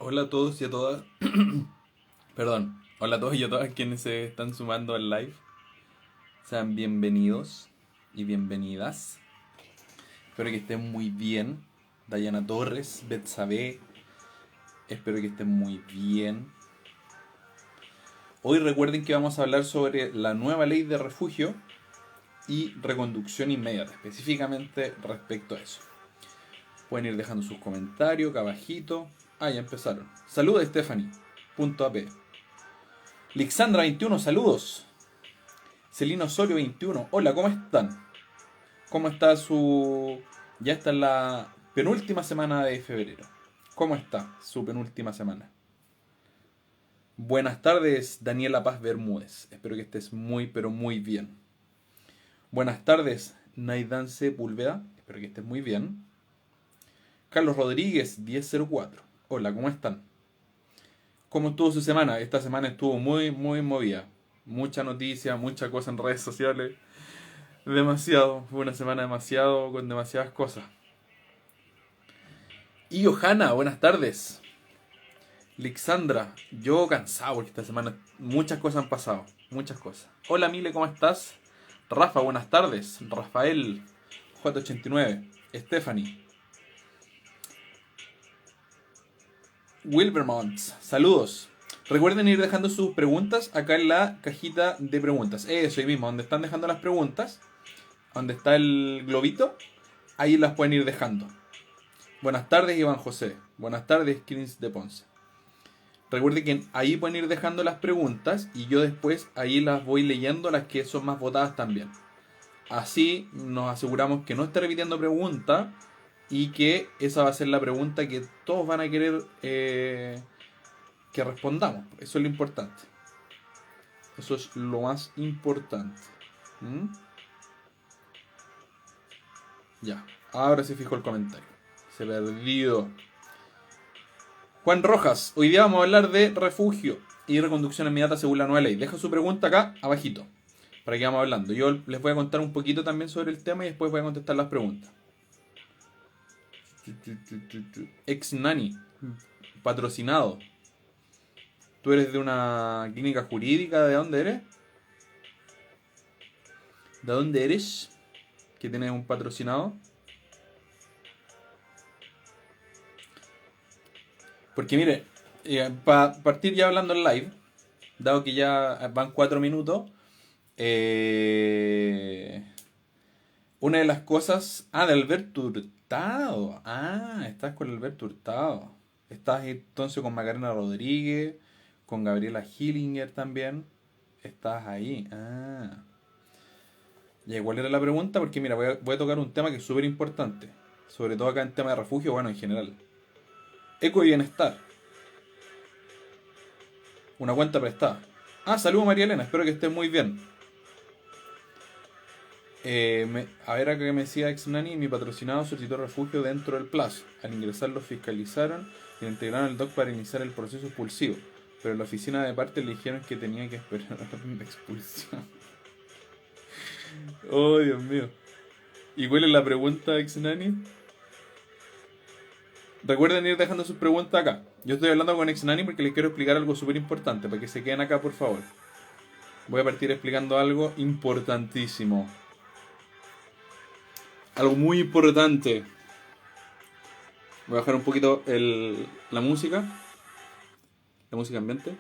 Hola a todos y a todas. Perdón. Hola a todos y a todas quienes se están sumando al live. Sean bienvenidos y bienvenidas. Espero que estén muy bien. Dayana Torres, Betsabe. Espero que estén muy bien. Hoy recuerden que vamos a hablar sobre la nueva ley de refugio y reconducción inmediata, específicamente respecto a eso. Pueden ir dejando sus comentarios acá abajito. Ya empezaron. Saluda Stephanie. .ap. Lixandra 21, saludos. Celino Osorio 21, hola, ¿cómo están? ¿Cómo está su... Ya está en la penúltima semana de febrero. ¿Cómo está su penúltima semana? Buenas tardes, Daniela Paz Bermúdez. Espero que estés muy, pero muy bien. Buenas tardes, Naidan Sepúlveda. Espero que estés muy bien. Carlos Rodríguez 1004. Hola, ¿cómo están? ¿Cómo estuvo su semana? Esta semana estuvo muy, muy movida. Mucha noticia, mucha cosa en redes sociales. Demasiado. Fue una semana demasiado con demasiadas cosas. Y Johanna, buenas tardes. Lixandra, yo cansado porque esta semana muchas cosas han pasado. Muchas cosas. Hola Mile, ¿cómo estás? Rafa, buenas tardes. Rafael, J89. Stephanie. Wilbermont, saludos. Recuerden ir dejando sus preguntas acá en la cajita de preguntas. Eso ahí mismo, donde están dejando las preguntas, donde está el globito, ahí las pueden ir dejando. Buenas tardes, Iván José. Buenas tardes, Chris de Ponce. Recuerden que ahí pueden ir dejando las preguntas y yo después ahí las voy leyendo, las que son más votadas también. Así nos aseguramos que no esté repitiendo pregunta y que esa va a ser la pregunta que todos van a querer que respondamos. Eso es lo importante. Eso es lo más importante. ¿Mm? Ya, ahora se fijó el comentario. Se perdió. Juan Rojas, hoy día vamos a hablar de refugio y reconducción inmediata según la nueva ley. Deja su pregunta acá abajito, para que vamos hablando. Yo les voy a contar un poquito también sobre el tema y después voy a contestar las preguntas. Ex Nani, patrocinado. ¿Tú eres de una clínica jurídica? ¿De dónde eres? ¿De dónde eres? ¿Que tienes un patrocinado? Porque mire, para partir ya hablando en live, dado que ya van 4 minutos, una de las cosas... de Alberto Hurtado. Estás con Alberto Hurtado. Estás entonces con Macarena Rodríguez, con Gabriela Hillinger también. Estás ahí. Ya, ¿cuál era la pregunta? Porque mira, voy a tocar un tema que es súper importante. Sobre todo acá en tema de refugio, bueno, en general. Eco y bienestar. Una cuenta prestada. Saludos María Elena, espero que estés muy bien. A ver acá que me decía Exnani, mi patrocinado solicitó refugio dentro del plazo. Al ingresar lo fiscalizaron y le integraron el DOC para iniciar el proceso expulsivo. Pero en la oficina de parte le dijeron que tenía que esperar la expulsión. Oh, Dios mío. ¿Y cuál es la pregunta, Exnani? Recuerden ir dejando sus preguntas acá. Yo estoy hablando con Exnani porque les quiero explicar algo súper importante, para que se queden acá, por favor. Voy a partir explicando algo importantísimo. Algo muy importante. Voy a bajar un poquito la música. La música ambiente.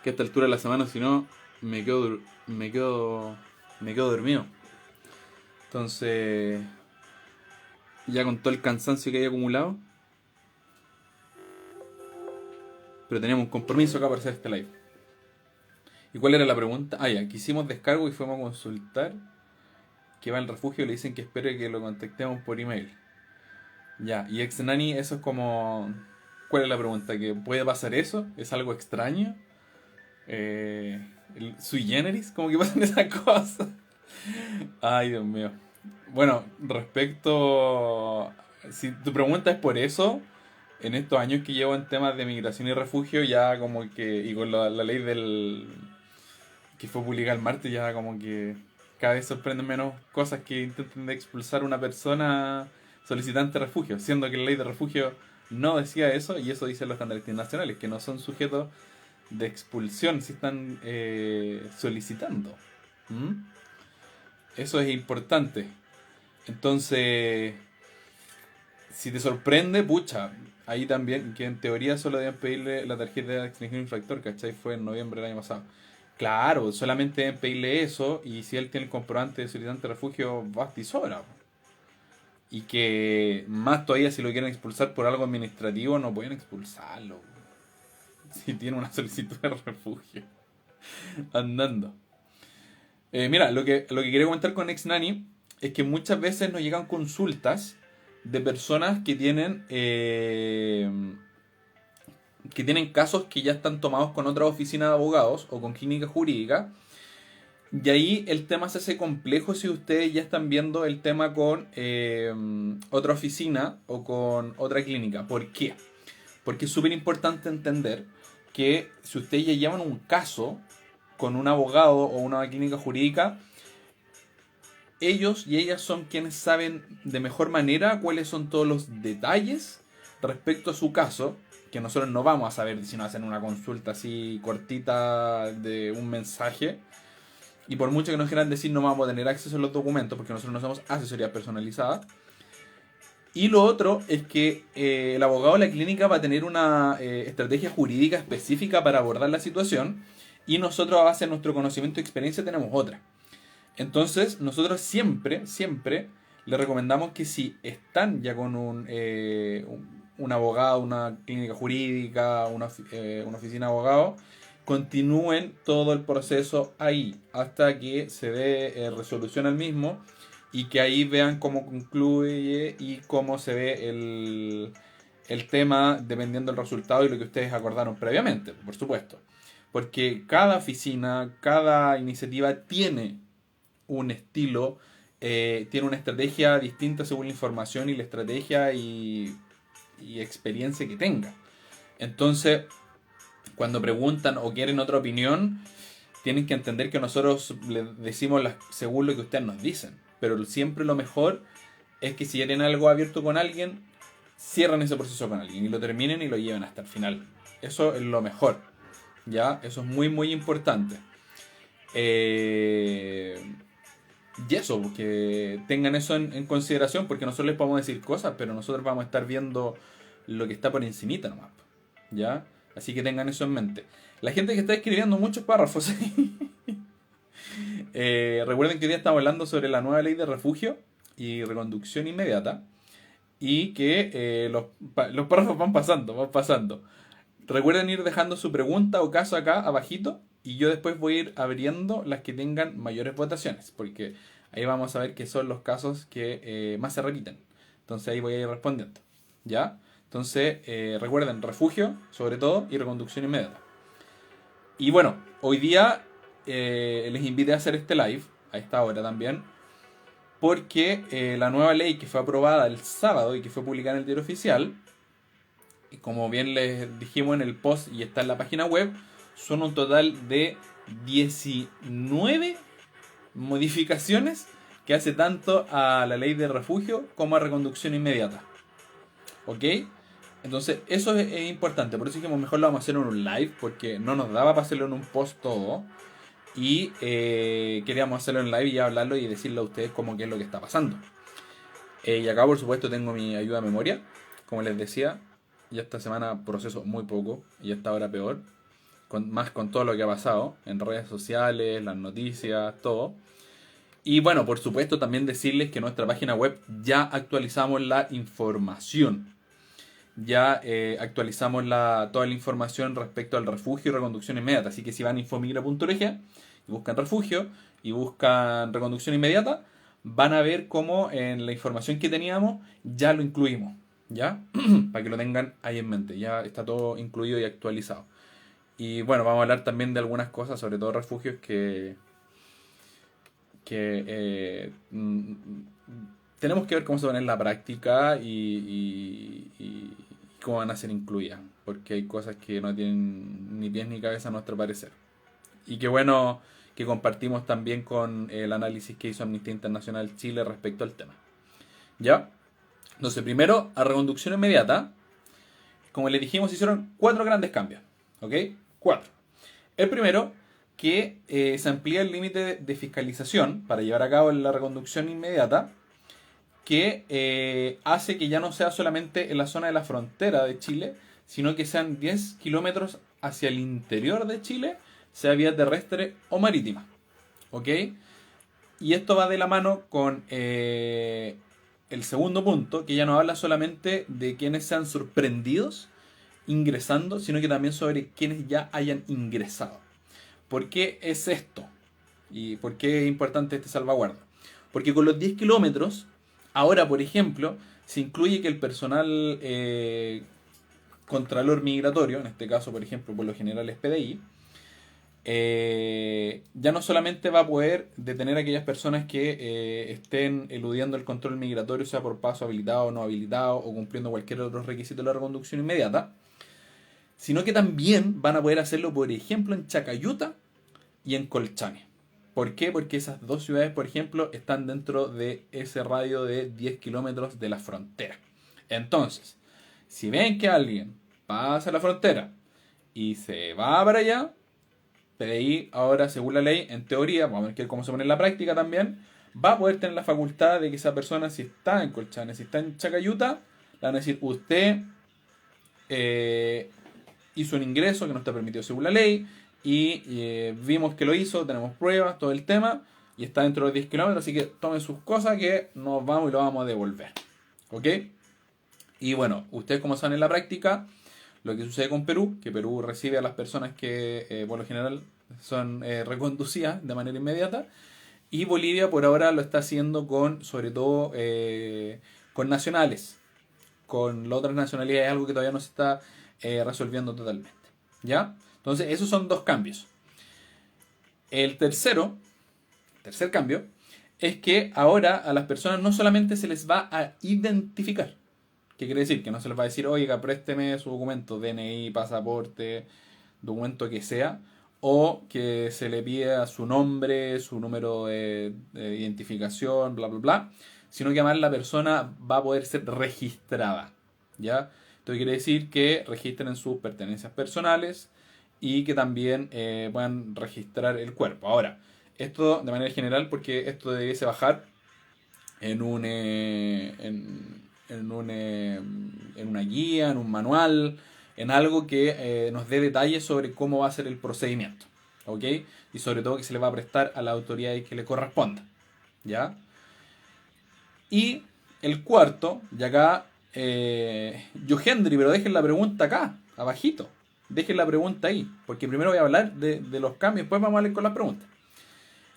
Que a esta altura de la semana, si no, me quedo dormido. Entonces, ya con todo el cansancio que hay acumulado. Pero teníamos un compromiso acá para hacer este live. ¿Y cuál era la pregunta? Ya, que hicimos descargo y fuimos a consultar que va al refugio y le dicen que espere que lo contactemos por email. Ya, y ex nani, eso es como... ¿Cuál es la pregunta? ¿Que puede pasar eso? ¿Es algo extraño? ¿Sui generis? ¿Cómo que pasan esas cosas? Ay, Dios mío. Bueno, respecto... Si tu pregunta es por eso, en estos años que llevo en temas de migración y refugio, ya como que... Y con la ley del... que fue publicada el martes, ya como que... Cada vez sorprenden menos cosas que intenten de expulsar a una persona solicitante de refugio, siendo que la ley de refugio no decía eso, y eso dicen los estándares internacionales, que no son sujetos de expulsión si están solicitando. ¿Mm? Eso es importante. Entonces, si te sorprende, pucha, ahí también, que en teoría solo deben pedirle la tarjeta de extranjero infractor, ¿cachai? Fue en noviembre del año pasado. Claro, solamente deben pedirle eso, y si él tiene el comprobante de solicitante de refugio, basta y sobra. Y que más todavía si lo quieren expulsar por algo administrativo, no pueden expulsarlo. Si tiene una solicitud de refugio. Andando. Mira, lo que quería comentar con Exnani es que muchas veces nos llegan consultas de personas que tienen casos que ya están tomados con otra oficina de abogados o con clínica jurídica. Y ahí el tema se hace complejo si ustedes ya están viendo el tema con otra oficina o con otra clínica. ¿Por qué? Porque es súper importante entender que si ustedes ya llevan un caso con un abogado o una clínica jurídica, ellos y ellas son quienes saben de mejor manera cuáles son todos los detalles respecto a su caso, que nosotros no vamos a saber si nos hacen una consulta así cortita de un mensaje. Y por mucho que nos quieran decir, no vamos a tener acceso a los documentos porque nosotros no somos asesoría personalizada. Y lo otro es que el abogado de la clínica va a tener una estrategia jurídica específica para abordar la situación, y nosotros, a base de nuestro conocimiento y experiencia, tenemos otra. Entonces, nosotros siempre, siempre le recomendamos que si están ya con un abogado, una clínica jurídica, una oficina de abogados, continúen todo el proceso ahí hasta que se dé resolución al mismo, y que ahí vean cómo concluye y cómo se ve el tema dependiendo del resultado y lo que ustedes acordaron previamente, por supuesto. Porque cada oficina, cada iniciativa tiene un estilo, tiene una estrategia distinta según la información y la estrategia y experiencia que tenga. Entonces, cuando preguntan o quieren otra opinión, tienen que entender que nosotros les decimos según lo que ustedes nos dicen. Pero siempre lo mejor es que si ya tienen algo abierto con alguien, cierran ese proceso con alguien y lo terminen y lo lleven hasta el final. Eso es lo mejor. ¿Ya? Eso es muy, muy importante. Y eso, que tengan eso en consideración, porque nosotros les podemos decir cosas, pero nosotros vamos a estar viendo lo que está por encimita nomás. ¿Ya? Así que tengan eso en mente. La gente que está escribiendo muchos párrafos. Recuerden que hoy día estamos hablando sobre la nueva ley de refugio y reconducción inmediata. Y que los párrafos van pasando. Recuerden ir dejando su pregunta o caso acá abajito, y yo después voy a ir abriendo las que tengan mayores votaciones, porque ahí vamos a ver qué son los casos que más se repiten. Entonces ahí voy a ir respondiendo. ¿Ya? Entonces recuerden, refugio sobre todo y reconducción inmediata. Y bueno, hoy día les invité a hacer este live a esta hora también, porque la nueva ley que fue aprobada el sábado y que fue publicada en el diario oficial, y como bien les dijimos en el post y está en la página web, son un total de 19 modificaciones que hace tanto a la ley de refugio como a reconducción inmediata. ¿Ok? Entonces eso es importante, por eso dijimos mejor lo vamos a hacer en un live, porque no nos daba para hacerlo en un post todo. Y queríamos hacerlo en live y hablarlo y decirle a ustedes cómo qué es lo que está pasando. Y acá por supuesto tengo mi ayuda a memoria. Como les decía, ya esta semana proceso muy poco y esta hora peor. Más con todo lo que ha pasado en redes sociales, las noticias, todo. Y bueno, por supuesto también decirles que en nuestra página web ya actualizamos la información. Ya actualizamos toda la información respecto al refugio y reconducción inmediata. Así que si van a infomigra.org y buscan refugio y buscan reconducción inmediata, van a ver cómo en la información que teníamos ya lo incluimos. ¿Ya? Para que lo tengan ahí en mente. Ya está todo incluido y actualizado. Y bueno, vamos a hablar también de algunas cosas, sobre todo refugios que tenemos que ver cómo se van en la práctica y cómo van a ser incluidas, porque hay cosas que no tienen ni pies ni cabeza a nuestro parecer. Y qué bueno que compartimos también con el análisis que hizo Amnistía Internacional Chile respecto al tema. ¿Ya? Entonces, primero, a reconducción inmediata. como les dijimos, se hicieron 4 grandes cambios. ¿Ok? 4. El primero, que se amplía el límite de fiscalización para llevar a cabo la reconducción inmediata, que hace que ya no sea solamente en la zona de la frontera de Chile, sino que sean 10 kilómetros hacia el interior de Chile, sea vía terrestre o marítima. ¿Ok? Y esto va de la mano con el segundo punto, que ya no habla solamente de quienes sean sorprendidos ingresando, sino que también sobre quienes ya hayan ingresado. ¿Por qué es esto? ¿Y por qué es importante este salvaguarda? Porque con los 10 kilómetros, ahora, por ejemplo, se incluye que el personal contralor migratorio, en este caso, por ejemplo, por lo general es PDI, ya no solamente va a poder detener a aquellas personas que estén eludiendo el control migratorio, sea por paso habilitado o no habilitado, o cumpliendo cualquier otro requisito de la reconducción inmediata, sino que también van a poder hacerlo, por ejemplo, en Chacayuta y en Colchane. ¿Por qué? Porque esas dos ciudades, por ejemplo, están dentro de ese radio de 10 kilómetros de la frontera. Entonces, si ven que alguien pasa la frontera y se va para allá, PDI ahora, según la ley, en teoría, vamos a ver cómo se pone en la práctica también, va a poder tener la facultad de que esa persona, si está en Colchane, si está en Chacayuta, le van a decir, usted hizo un ingreso que no está permitido según la ley, y vimos que lo hizo, tenemos pruebas, todo el tema, y está dentro de los 10 kilómetros, así que tomen sus cosas que nos vamos y lo vamos a devolver. ¿Ok? Y bueno, ustedes como saben en la práctica, lo que sucede con Perú, que Perú recibe a las personas que por lo general son reconducidas de manera inmediata, y Bolivia por ahora lo está haciendo con, sobre todo, con nacionales. Con las otras nacionalidades es algo que todavía no se está resolviendo totalmente. ¿Ya? Entonces, esos son 2 cambios. El tercer cambio, es que ahora a las personas no solamente se les va a identificar. ¿Qué quiere decir? Que no se les va a decir, oiga, présteme su documento, DNI, pasaporte, documento que sea, o que se le pida su nombre, su número de identificación, bla, bla, bla, sino que además la persona va a poder ser registrada, ¿ya? Esto quiere decir que registren sus pertenencias personales y que también puedan registrar el cuerpo. Ahora, esto de manera general, porque esto debiese bajar en un en una guía, en un manual, en algo que nos dé detalles sobre cómo va a ser el procedimiento, ¿ok? Y sobre todo que se le va a prestar a la autoridad que le corresponda, ¿ya? Y el cuarto, y acá, Yohendri, pero dejen la pregunta acá, abajito, dejen la pregunta ahí, porque primero voy a hablar de los cambios, después vamos a leer con las preguntas.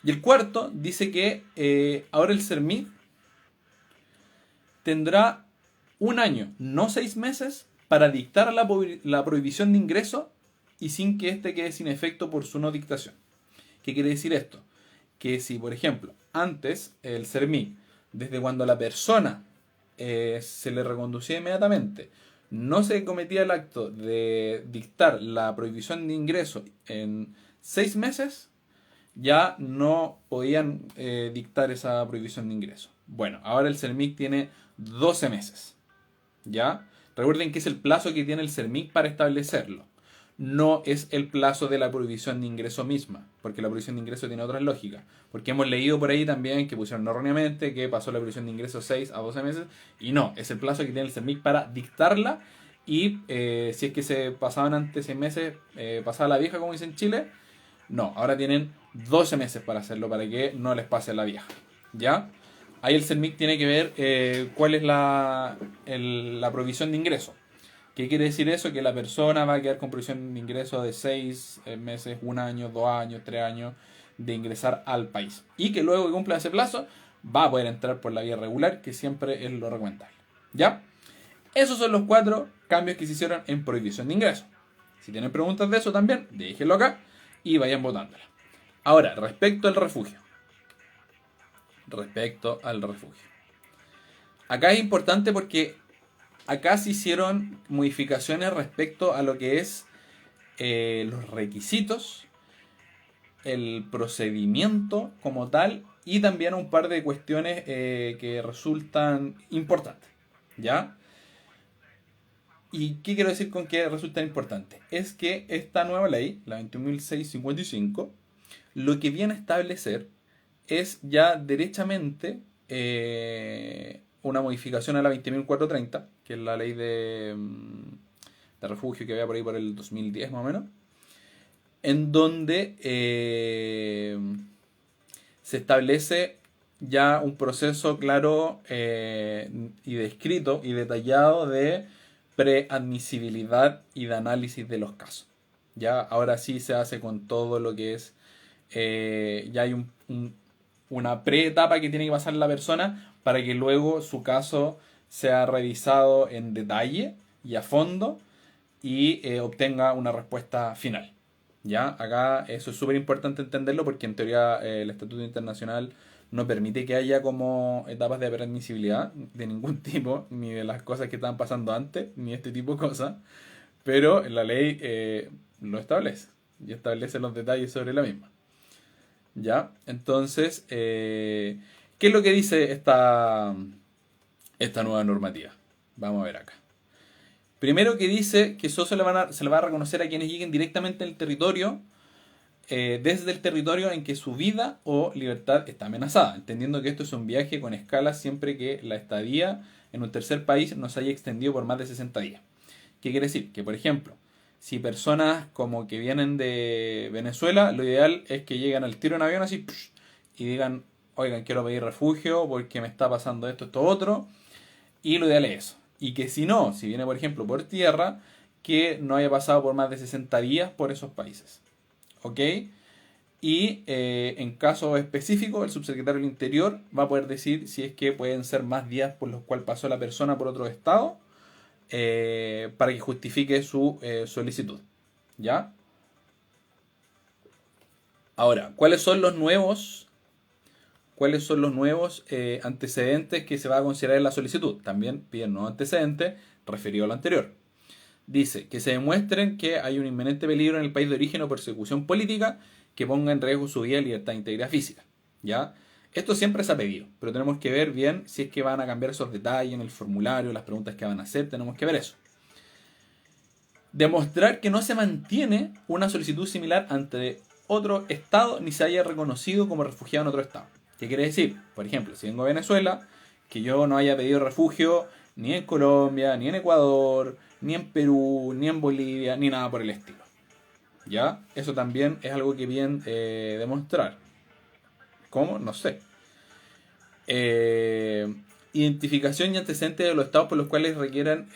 Y el cuarto dice que ahora el CERMIT tendrá 1 año, no 6 meses, para dictar la prohibición de ingreso y sin que éste quede sin efecto por su no dictación. ¿Qué quiere decir esto? Que si, por ejemplo, antes el CERMI, desde cuando la persona se le reconducía inmediatamente, no se cometía el acto de dictar la prohibición de ingreso en 6 meses, ya no podían dictar esa prohibición de ingreso. Bueno, ahora el CERMIC tiene 12 meses. ¿Ya? Recuerden que es el plazo que tiene el CERMIC para establecerlo. No es el plazo de la prohibición de ingreso misma, porque la prohibición de ingreso tiene otras lógicas. Porque hemos leído por ahí también que pusieron erróneamente que pasó la prohibición de ingreso 6 a 12 meses, y no, es el plazo que tiene el CERMIC para dictarla, y si es que se pasaban antes 6 meses, pasaba la vieja, como dice en Chile, no, ahora tienen 12 meses para hacerlo, para que no les pase a la vieja. ¿Ya? Ahí el CERMIC tiene que ver cuál es la provisión de ingreso. ¿Qué quiere decir eso? Que la persona va a quedar con provisión de ingreso de 6 meses, 1 año, 2 años, 3 años de ingresar al país. Y que luego que cumpla ese plazo va a poder entrar por la vía regular, que siempre es lo recomendable. ¿Ya? Esos son los 4 cambios que se hicieron en prohibición de ingreso. Si tienen preguntas de eso también, déjenlo acá y vayan votándola. Ahora, respecto al refugio. Acá es importante porque acá se hicieron modificaciones respecto a lo que es los requisitos, el procedimiento como tal, y también un par de cuestiones que resultan importantes. ¿Ya? ¿Y qué quiero decir con que resulta importante? Es que esta nueva ley, la 21.655, lo que viene a establecer es ya derechamente una modificación a la 20.430, que es la ley de refugio que había por ahí por el 2010 más o menos, en donde se establece ya un proceso claro y descrito y detallado de preadmisibilidad y de análisis de los casos. Ya ahora sí se hace con todo lo que es, ya hay una pre-etapa que tiene que pasar la persona para que luego su caso sea revisado en detalle y a fondo y obtenga una respuesta final. ¿Ya? Acá eso es súper importante entenderlo porque en teoría el Estatuto Internacional no permite que haya como etapas de permisibilidad de ningún tipo, ni de las cosas que estaban pasando antes, ni este tipo de cosas, pero la ley lo establece y establece los detalles sobre la misma. ¿Ya? Entonces, ¿qué es lo que dice esta nueva normativa? Vamos a ver acá. Primero que dice que eso se le va a reconocer a quienes lleguen directamente al territorio, desde el territorio en que su vida o libertad está amenazada, entendiendo que esto es un viaje con escala siempre que la estadía en un tercer país no se haya extendido por más de 60 días. ¿Qué quiere decir? Que, por ejemplo, si personas como que vienen de Venezuela, lo ideal es que lleguen al tiro en avión así y digan, oigan, quiero pedir refugio porque me está pasando esto, esto, otro, y lo ideal es eso. Y que si no, si viene por ejemplo por tierra, que no haya pasado por más de 60 días por esos países. ¿Ok? Y en caso específico, el subsecretario del Interior va a poder decir si es que pueden ser más días por los cuales pasó la persona por otro estado para que justifique su solicitud. ¿Ya? Ahora, ¿cuáles son los nuevos antecedentes que se va a considerar en la solicitud? También piden nuevos antecedentes referido a lo anterior. Dice que se demuestren que hay un inminente peligro en el país de origen o persecución política que ponga en riesgo su vida, libertad e integridad física. ¿Ya? Esto siempre se ha pedido, pero tenemos que ver bien si es que van a cambiar esos detalles en el formulario, las preguntas que van a hacer, tenemos que ver eso. Demostrar que no se mantiene una solicitud similar ante otro estado ni se haya reconocido como refugiado en otro estado. ¿Qué quiere decir? Por ejemplo, si vengo a Venezuela, que yo no haya pedido refugio ni en Colombia, ni en Ecuador, ni en Perú, ni en Bolivia, ni nada por el estilo. ¿Ya? Eso también es algo que bien demostrar. ¿Cómo? No sé. Identificación y antecedentes de los estados por los cuales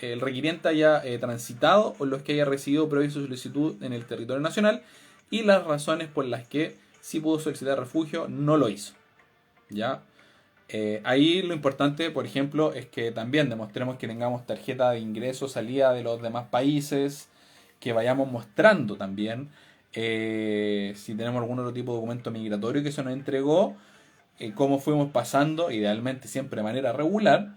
el requiriente haya transitado o los que haya recibido previo su solicitud en el territorio nacional y las razones por las que sí pudo solicitar refugio no lo hizo. ¿Ya? Ahí lo importante, por ejemplo, es que también demostremos que tengamos tarjeta de ingreso, salida de los demás países, que vayamos mostrando también si tenemos algún otro tipo de documento migratorio que se nos entregó, cómo fuimos pasando, idealmente siempre de manera regular,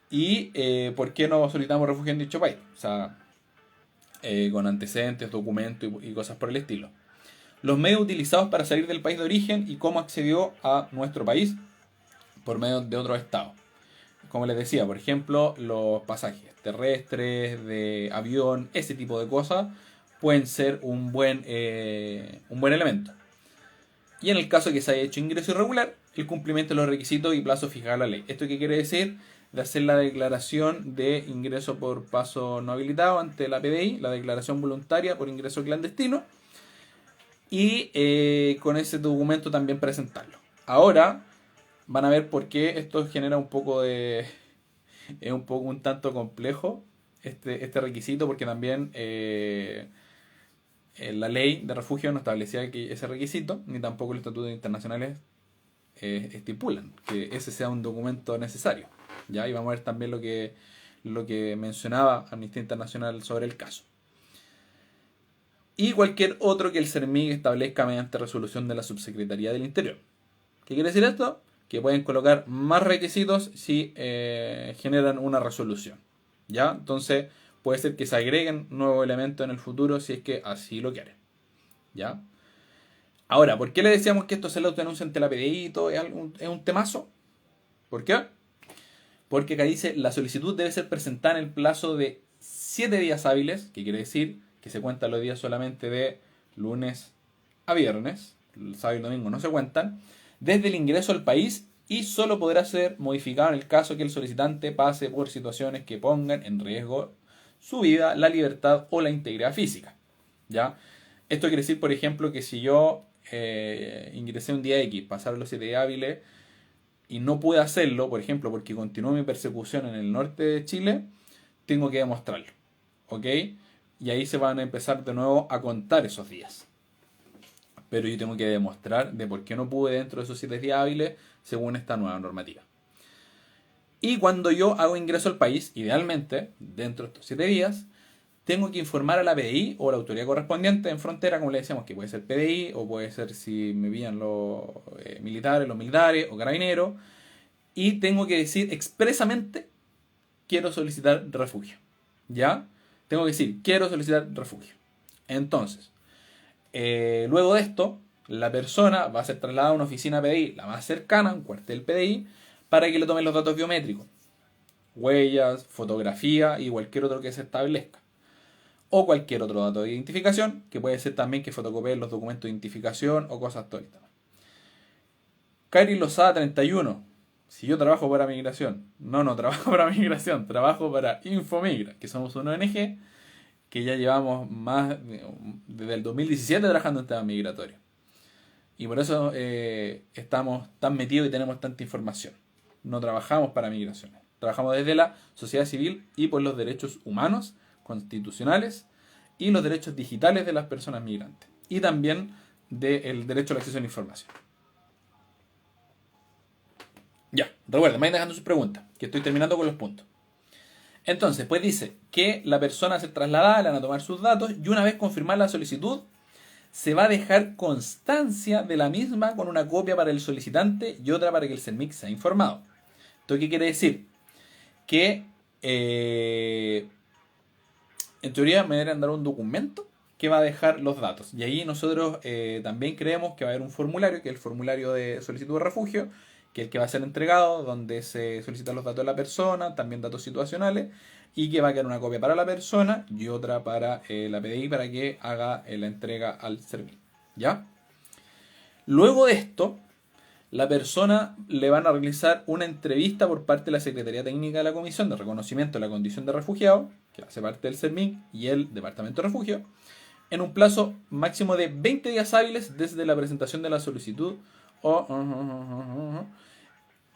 y por qué no solicitamos refugio en dicho país, o sea, con antecedentes, documentos y cosas por el estilo. Los medios utilizados para salir del país de origen y cómo accedió a nuestro país por medio de otros estados. Como les decía, por ejemplo, los pasajes terrestres, de avión, ese tipo de cosas pueden ser un buen elemento. Y en el caso de que se haya hecho ingreso irregular, el cumplimiento de los requisitos y plazos fijados en la ley. ¿Esto qué quiere decir? De hacer la declaración de ingreso por paso no habilitado ante la PDI, la declaración voluntaria por ingreso clandestino, y con ese documento también presentarlo. Ahora van a ver por qué esto genera un poco de... es un tanto complejo este requisito, porque también la ley de refugio no establecía que ese requisito, ni tampoco los estatutos internacionales estipulan que ese sea un documento necesario. ¿Ya? Y vamos a ver también lo que mencionaba Amnistía Internacional sobre el caso. Y cualquier otro que el CERMIG establezca mediante resolución de la Subsecretaría del Interior. ¿Qué quiere decir esto? Que pueden colocar más requisitos si generan una resolución. ¿Ya? Entonces puede ser que se agreguen nuevos elementos en el futuro si es que así lo quieren. ¿Ya? Ahora, ¿por qué le decíamos que esto se lo denuncia ante la PDI y todo? Es un temazo. ¿Por qué? Porque acá dice, la solicitud debe ser presentada en el plazo de 7 días hábiles, que quiere decir que se cuentan los días solamente de lunes a viernes, el sábado y el domingo no se cuentan, desde el ingreso al país y solo podrá ser modificado en el caso que el solicitante pase por situaciones que pongan en riesgo su vida, la libertad o la integridad física. ¿Ya? Esto quiere decir, por ejemplo, que si yo ingresé un día X, pasaron los 7 días hábiles y no pude hacerlo, por ejemplo, porque continuó mi persecución en el norte de Chile, tengo que demostrarlo. ¿Ok? Y ahí se van a empezar de nuevo a contar esos días. Pero yo tengo que demostrar de por qué no pude dentro de esos 7 días hábiles según esta nueva normativa. Y cuando yo hago ingreso al país, idealmente, dentro de estos 7 días, tengo que informar a la PDI o a la autoridad correspondiente en frontera, como le decíamos, que puede ser PDI o puede ser si me pillan los militares o carabineros, y tengo que decir expresamente quiero solicitar refugio. ¿Ya? Tengo que decir quiero solicitar refugio. Entonces, luego de esto, la persona va a ser trasladada a una oficina PDI, la más cercana, un cuartel PDI, para que le tomen los datos biométricos, huellas, fotografía y cualquier otro que se establezca. O cualquier otro dato de identificación, que puede ser también que fotocopien los documentos de identificación o cosas tónicas. Kairi Lozada 31. Si yo trabajo para migración, no trabajo para migración, trabajo para Infomigra, que somos una ONG que ya llevamos más desde el 2017 trabajando en temas migratorios. Y por eso estamos tan metidos y tenemos tanta información. No trabajamos para migraciones. Trabajamos desde la sociedad civil y por los derechos humanos, constitucionales y los derechos digitales de las personas migrantes. Y también del derecho al acceso a la información. Ya, recuerden, vayan dejando sus preguntas, que estoy terminando con los puntos. Entonces, pues dice que la persona se traslada, le van a tomar sus datos y una vez confirmada la solicitud, se va a dejar constancia de la misma con una copia para el solicitante y otra para que el CERMIC sea informado. ¿Esto qué quiere decir? Que en teoría me deberían dar un documento que va a dejar los datos. Y ahí nosotros también creemos que va a haber un formulario, que es el formulario de solicitud de refugio, que es el que va a ser entregado, donde se solicitan los datos de la persona, también datos situacionales, y que va a quedar una copia para la persona y otra para la PDI para que haga la entrega al servicio. ¿Ya? Luego de esto, la persona le van a realizar una entrevista por parte de la Secretaría Técnica de la Comisión de Reconocimiento de la Condición de Refugiado, que hace parte del CERMIC y el Departamento de Refugio, en un plazo máximo de 20 días hábiles desde la presentación de la solicitud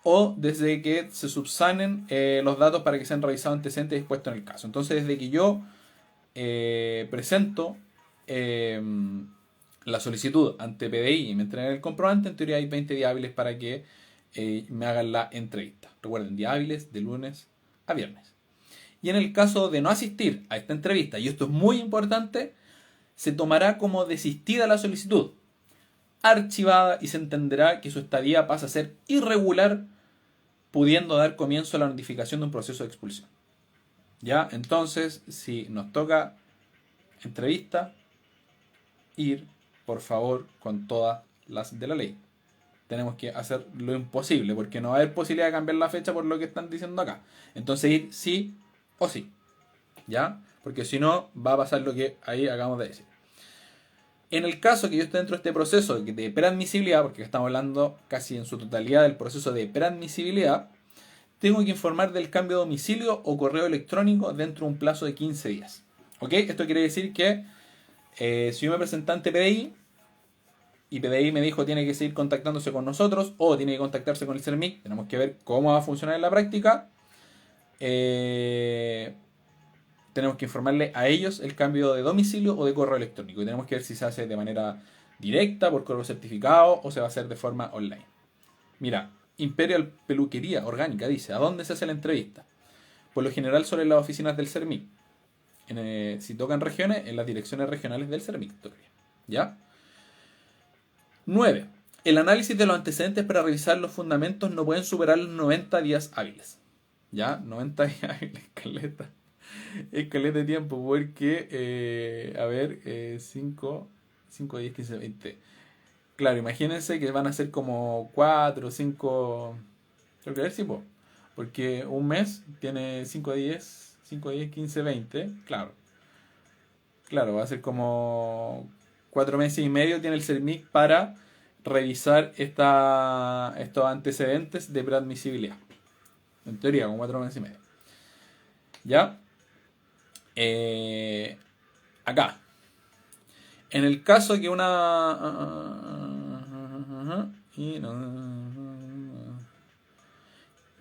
o desde que se subsanen los datos para que sean revisados antecedentes y dispuestos en el caso. Entonces, desde que yo presento la solicitud ante PDI y me entregan el comprobante, en teoría hay 20 días hábiles para que me hagan la entrevista. Recuerden, días hábiles de lunes a viernes. Y en el caso de no asistir a esta entrevista, y esto es muy importante, se tomará como desistida la solicitud, archivada, y se entenderá que su estadía pasa a ser irregular, pudiendo dar comienzo a la notificación de un proceso de expulsión. ¿Ya? Entonces, si nos toca entrevista, ir, por favor, con todas las de la ley. Tenemos que hacer lo imposible, porque no va a haber posibilidad de cambiar la fecha por lo que están diciendo acá. Entonces, ir sí o sí. ¿Ya? Porque si no, va a pasar lo que ahí acabamos de decir. En el caso que yo esté dentro de este proceso de preadmisibilidad, porque estamos hablando casi en su totalidad del proceso de preadmisibilidad, tengo que informar del cambio de domicilio o correo electrónico dentro de un plazo de 15 días. ¿Ok? Esto quiere decir que si yo me presenté ante PDI y PDI me dijo tiene que seguir contactándose con nosotros o tiene que contactarse con el CERMIC, tenemos que ver cómo va a funcionar en la práctica. Tenemos que informarle a ellos el cambio de domicilio o de correo electrónico. Y tenemos que ver si se hace de manera directa, por correo certificado, o se va a hacer de forma online. Mira, Imperial Peluquería Orgánica dice, ¿a dónde se hace la entrevista? Por lo general sobre las oficinas del CERMIC. Si tocan regiones, en las direcciones regionales del CERMIC. ¿Ya? 9. El análisis de los antecedentes para revisar los fundamentos no pueden superar los 90 días hábiles. ¿Ya? 90 días hábiles, caleta. Es caleta de tiempo porque, 5, 10, 15, 20. Claro, imagínense que van a ser como 4, 5... Creo que a ver si puedo. Porque un mes tiene 5 días, 5, 10, 15, 20, claro. Claro, va a ser como 4 meses y medio tiene el CERMIC para revisar estos antecedentes de preadmisibilidad. En teoría, con 4 meses y medio. ¿Ya? Acá. En el caso que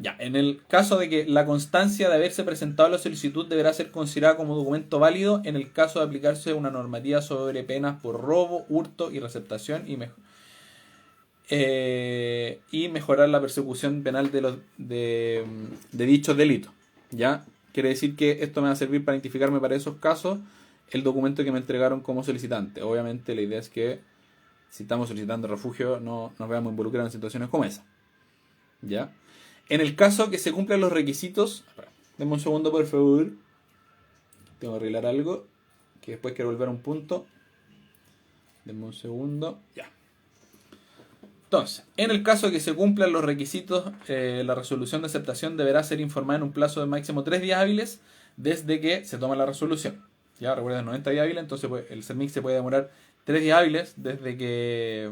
ya, en el caso de que la constancia de haberse presentado la solicitud deberá ser considerada como documento válido en el caso de aplicarse una normativa sobre penas por robo, hurto y receptación y mejorar la persecución penal de dichos delitos. ¿Ya? Quiere decir que esto me va a servir para identificarme para esos casos el documento que me entregaron como solicitante. Obviamente la idea es que si estamos solicitando refugio no nos veamos involucrados en situaciones como esa. ¿Ya? En el caso que se cumplan los requisitos... Espera, denme un segundo por favor. Tengo que arreglar algo. Que después quiero volver a un punto. Denme un segundo. Ya. Entonces, en el caso que se cumplan los requisitos, la resolución de aceptación deberá ser informada en un plazo de máximo 3 días hábiles desde que se toma la resolución. Ya, recuerden, 90 días hábiles, entonces el CERMIC se puede demorar 3 días hábiles desde que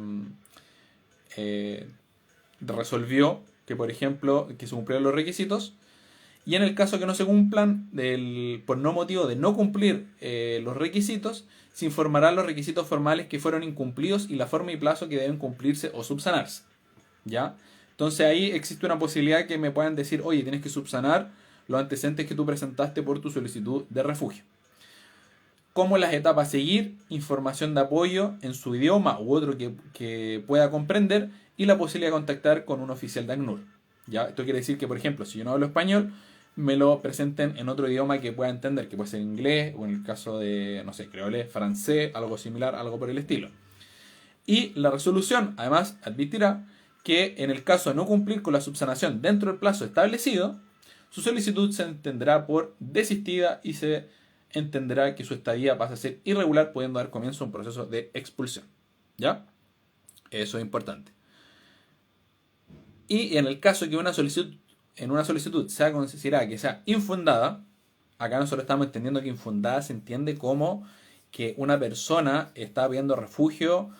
resolvió que, por ejemplo, que se cumplieron los requisitos. Y en el caso que no se cumplan, por no motivo de no cumplir los requisitos, se informarán los requisitos formales que fueron incumplidos y la forma y plazo que deben cumplirse o subsanarse. ¿Ya? Entonces ahí existe una posibilidad que me puedan decir, oye, tienes que subsanar los antecedentes que tú presentaste por tu solicitud de refugio. Como las etapas a seguir, información de apoyo en su idioma u otro que pueda comprender y la posibilidad de contactar con un oficial de ACNUR. ¿Ya? Esto quiere decir que, por ejemplo, si yo no hablo español, me lo presenten en otro idioma que pueda entender, que puede ser inglés o en el caso de, no sé, creole, francés, algo similar, algo por el estilo. Y la resolución, además, advertirá que en el caso de no cumplir con la subsanación dentro del plazo establecido, su solicitud se entenderá por desistida y se entenderá que su estadía pasa a ser irregular, pudiendo dar comienzo a un proceso de expulsión. ¿Ya? Eso es importante. Y en el caso que en una solicitud sea considerada que sea infundada, acá nosotros estamos entendiendo que infundada se entiende como que una persona está pidiendo refugio,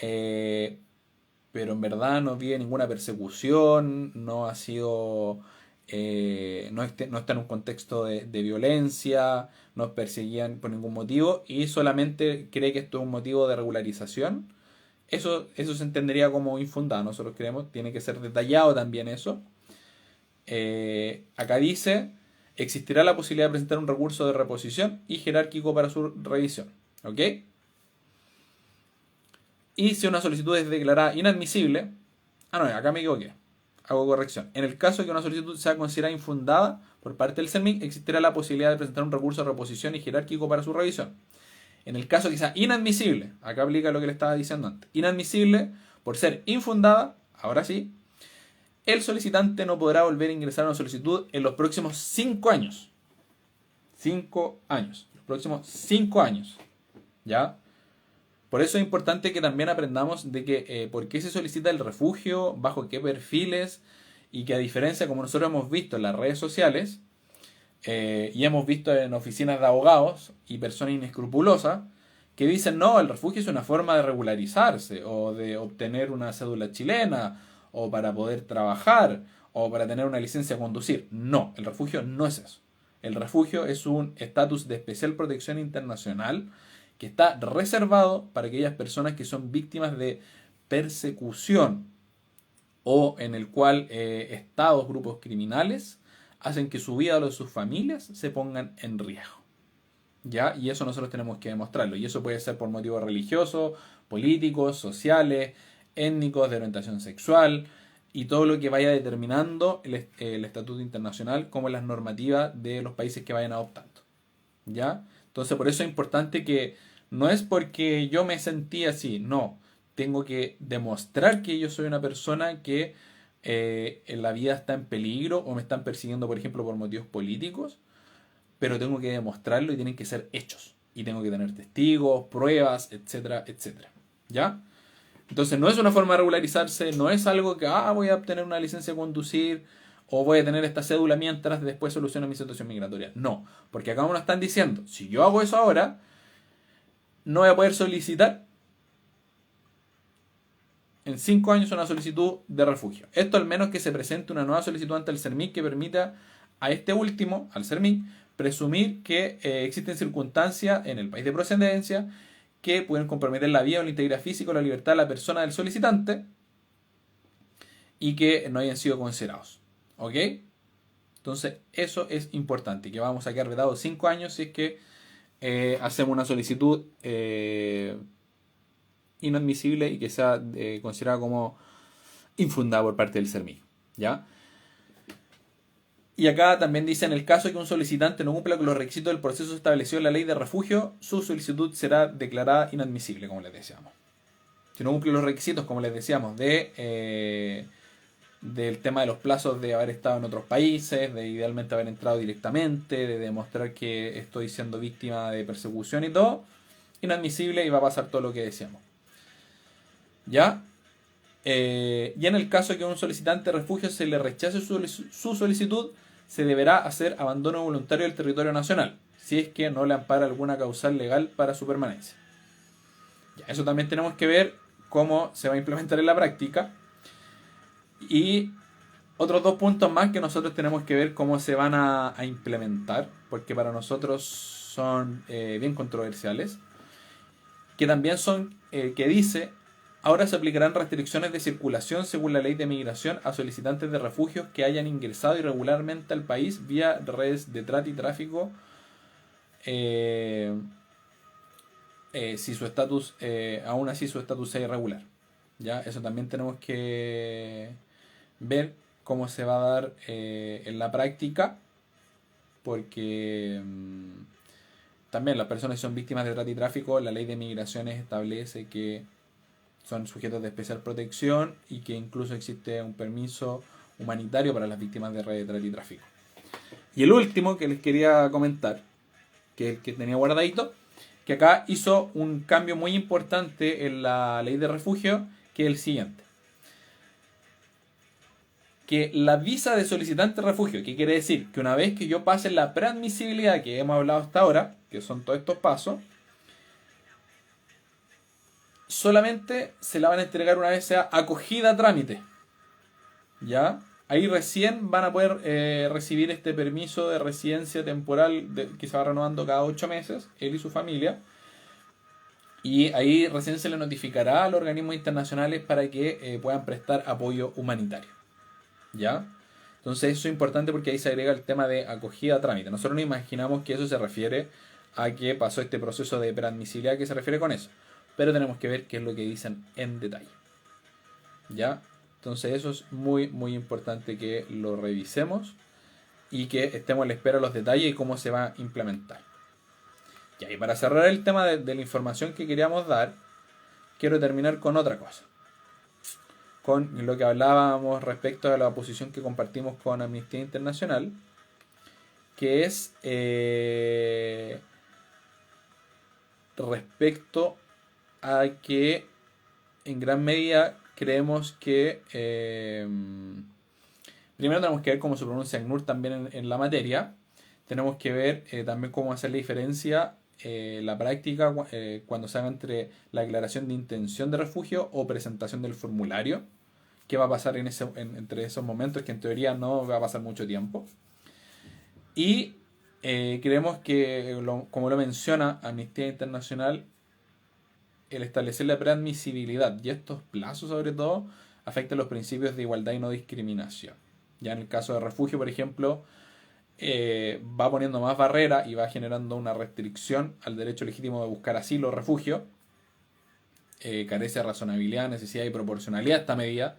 pero en verdad no vive ninguna persecución, no ha sido, no está en un contexto de violencia, no es perseguían por ningún motivo y solamente cree que esto es un motivo de regularización. Eso se entendería como infundado, nosotros creemos, tiene que ser detallado también eso. Acá dice, existirá la posibilidad de presentar un recurso de reposición y jerárquico para su revisión. ¿Ok? Y si una solicitud es declarada inadmisible, acá me equivoqué, hago corrección. En el caso de que una solicitud sea considerada infundada por parte del CERMIC, existirá la posibilidad de presentar un recurso de reposición y jerárquico para su revisión. En el caso que sea inadmisible, acá aplica lo que le estaba diciendo antes, inadmisible por ser infundada, ahora sí, el solicitante no podrá volver a ingresar a una solicitud en los próximos 5 años. 5 años. Los próximos 5 años. ¿Ya? Por eso es importante que también aprendamos de que por qué se solicita el refugio, bajo qué perfiles, y que a diferencia, como nosotros hemos visto en las redes sociales, y hemos visto en oficinas de abogados y personas inescrupulosas que dicen, no, el refugio es una forma de regularizarse o de obtener una cédula chilena o para poder trabajar o para tener una licencia a conducir. No, el refugio no es eso. El refugio es un estatus de especial protección internacional que está reservado para aquellas personas que son víctimas de persecución o en el cual estados, grupos criminales hacen que su vida o la de sus familias se pongan en riesgo. ¿Ya? Y eso nosotros tenemos que demostrarlo. Y eso puede ser por motivos religiosos, políticos, sociales, étnicos, de orientación sexual y todo lo que vaya determinando el estatuto internacional como las normativas de los países que vayan adoptando. ¿Ya? Entonces por eso es importante que no es porque yo me sentí así, no. Tengo que demostrar que yo soy una persona que en la vida está en peligro o me están persiguiendo, por ejemplo, por motivos políticos, pero tengo que demostrarlo y tienen que ser hechos. Y tengo que tener testigos, pruebas, etcétera, etcétera. ¿Ya? Entonces no es una forma de regularizarse, no es algo que voy a obtener una licencia de conducir o voy a tener esta cédula mientras después soluciono mi situación migratoria. No, porque acá nos están diciendo, si yo hago eso ahora, no voy a poder solicitar en 5 años una solicitud de refugio. Esto al menos que se presente una nueva solicitud ante el CERMIC que permita a este último, al CERMIC, presumir que existen circunstancias en el país de procedencia que pueden comprometer la vida o la integridad física o la libertad de la persona del solicitante y que no hayan sido considerados. ¿Ok? Entonces, eso es importante, que vamos a quedar vedados 5 años si es que hacemos una solicitud inadmisible y que sea considerada como infundada por parte del CERMIC. ¿Ya? Y acá también dice, en el caso de que un solicitante no cumpla con los requisitos del proceso establecido en la ley de refugio, su solicitud será declarada inadmisible, como les decíamos. Si no cumple los requisitos, como les decíamos, del tema de los plazos de haber estado en otros países, de idealmente haber entrado directamente, de demostrar que estoy siendo víctima de persecución y todo, inadmisible y va a pasar todo lo que decíamos. ¿Ya? Y en el caso de que a un solicitante de refugio se le rechace su solicitud, se deberá hacer abandono voluntario del territorio nacional, si es que no le ampara alguna causal legal para su permanencia. Ya, eso también tenemos que ver cómo se va a implementar en la práctica. Y otros 2 puntos más que nosotros tenemos que ver cómo se van a implementar, porque para nosotros son bien controversiales, que también son, que dice: ahora se aplicarán restricciones de circulación según la ley de migración a solicitantes de refugio que hayan ingresado irregularmente al país vía redes de trata y tráfico, si su estatus, aún así su estatus sea irregular. ¿Ya? Eso también tenemos que ver cómo se va a dar en la práctica, porque también las personas que son víctimas de trata y tráfico, la ley de migraciones establece que son sujetos de especial protección y que incluso existe un permiso humanitario para las víctimas de red de trata y tráfico. Y el último que les quería comentar, que es el que tenía guardadito, que acá hizo un cambio muy importante en la ley de refugio, que es el siguiente: que la visa de solicitante de refugio, ¿qué quiere decir? Que una vez que yo pase la preadmisibilidad que hemos hablado hasta ahora, que son todos estos pasos, solamente se la van a entregar una vez sea acogida a trámite. ¿Ya? Ahí recién van a poder recibir este permiso de residencia temporal que se va renovando cada 8 meses, él y su familia. Y ahí recién se le notificará a los organismos internacionales para que puedan prestar apoyo humanitario. ¿Ya? Entonces eso es importante porque ahí se agrega el tema de acogida a trámite. Nosotros no imaginamos que eso se refiere a que pasó este proceso de preadmisibilidad, que se refiere con eso. Pero tenemos que ver qué es lo que dicen en detalle. ¿Ya? Entonces eso es muy muy importante que lo revisemos y que estemos a la espera de los detalles y cómo se va a implementar. Ya, y para cerrar el tema de la información que queríamos dar, quiero terminar con otra cosa. Con lo que hablábamos respecto a la posición que compartimos con Amnistía Internacional, que es respecto a que en gran medida creemos que primero tenemos que ver cómo se pronuncia ACNUR también en la materia. Tenemos que ver también cómo hacer la diferencia la práctica cuando se haga entre la declaración de intención de refugio o presentación del formulario. ¿Qué va a pasar entre esos momentos? Que en teoría no va a pasar mucho tiempo. Y creemos que, como lo menciona Amnistía Internacional, el establecer la preadmisibilidad y estos plazos sobre todo afectan los principios de igualdad y no discriminación. Ya en el caso de refugio, por ejemplo, va poniendo más barreras y va generando una restricción al derecho legítimo de buscar asilo o refugio. Carece de razonabilidad, necesidad y proporcionalidad esta medida,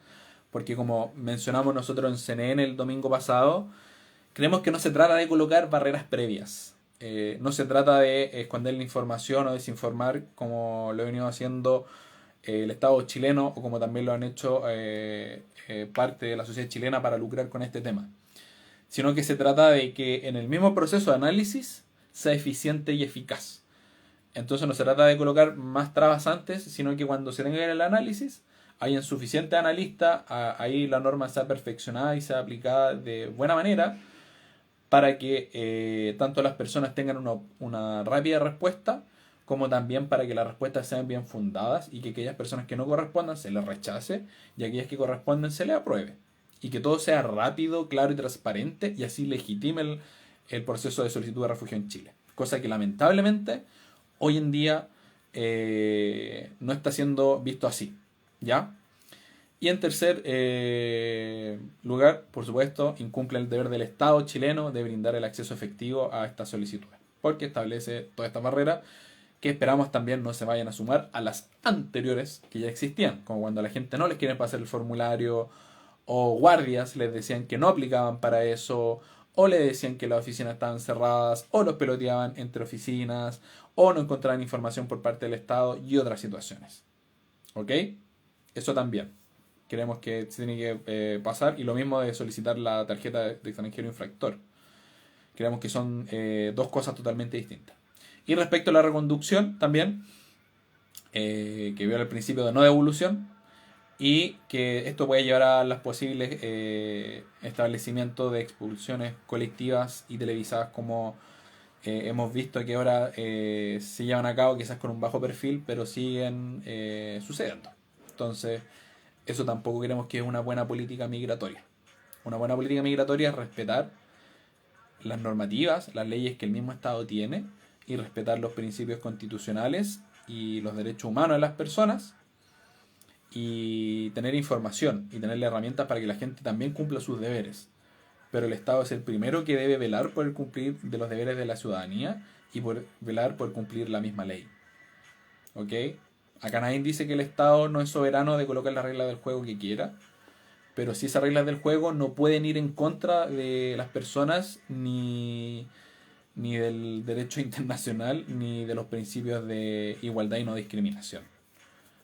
porque como mencionamos nosotros en CNN el domingo pasado, creemos que no se trata de colocar barreras previas. No se trata de esconder la información o desinformar como lo ha venido haciendo el Estado chileno o como también lo han hecho parte de la sociedad chilena para lucrar con este tema, sino que se trata de que en el mismo proceso de análisis sea eficiente y eficaz. Entonces no se trata de colocar más trabas antes, sino que cuando se tenga el análisis, hayan suficientes analistas, ahí la norma sea perfeccionada y sea aplicada de buena manera para que tanto las personas tengan una rápida respuesta, como también para que las respuestas sean bien fundadas y que aquellas personas que no correspondan se les rechace y aquellas que corresponden se les apruebe. Y que todo sea rápido, claro y transparente y así legitime el proceso de solicitud de refugio en Chile. Cosa que lamentablemente hoy en día no está siendo visto así. ¿Ya? Y en tercer lugar, por supuesto, incumple el deber del Estado chileno de brindar el acceso efectivo a estas solicitudes, porque establece todas estas barreras que esperamos también no se vayan a sumar a las anteriores que ya existían, como cuando a la gente no les quieren pasar el formulario, o guardias les decían que no aplicaban para eso, o le decían que las oficinas estaban cerradas, o los peloteaban entre oficinas, o no encontraban información por parte del Estado y otras situaciones. ¿Ok? Eso también. Creemos que se tiene que pasar. Y lo mismo de solicitar la tarjeta de extranjero infractor. Creemos que son dos cosas totalmente distintas. Y respecto a la reconducción también, que viola el principio de no devolución, y que esto puede llevar a los posibles establecimientos de expulsiones colectivas y televisadas como hemos visto que ahora se llevan a cabo quizás con un bajo perfil, pero siguen sucediendo. Entonces, eso tampoco creemos que es una buena política migratoria. Una buena política migratoria es respetar las normativas, las leyes que el mismo Estado tiene y respetar los principios constitucionales y los derechos humanos de las personas y tener información y tener herramientas para que la gente también cumpla sus deberes. Pero el Estado es el primero que debe velar por el cumplir de los deberes de la ciudadanía y por velar por cumplir la misma ley. ¿Ok? Acá nadie dice que el Estado no es soberano de colocar las reglas del juego que quiera, pero si esas reglas del juego no pueden ir en contra de las personas ni del derecho internacional ni de los principios de igualdad y no discriminación.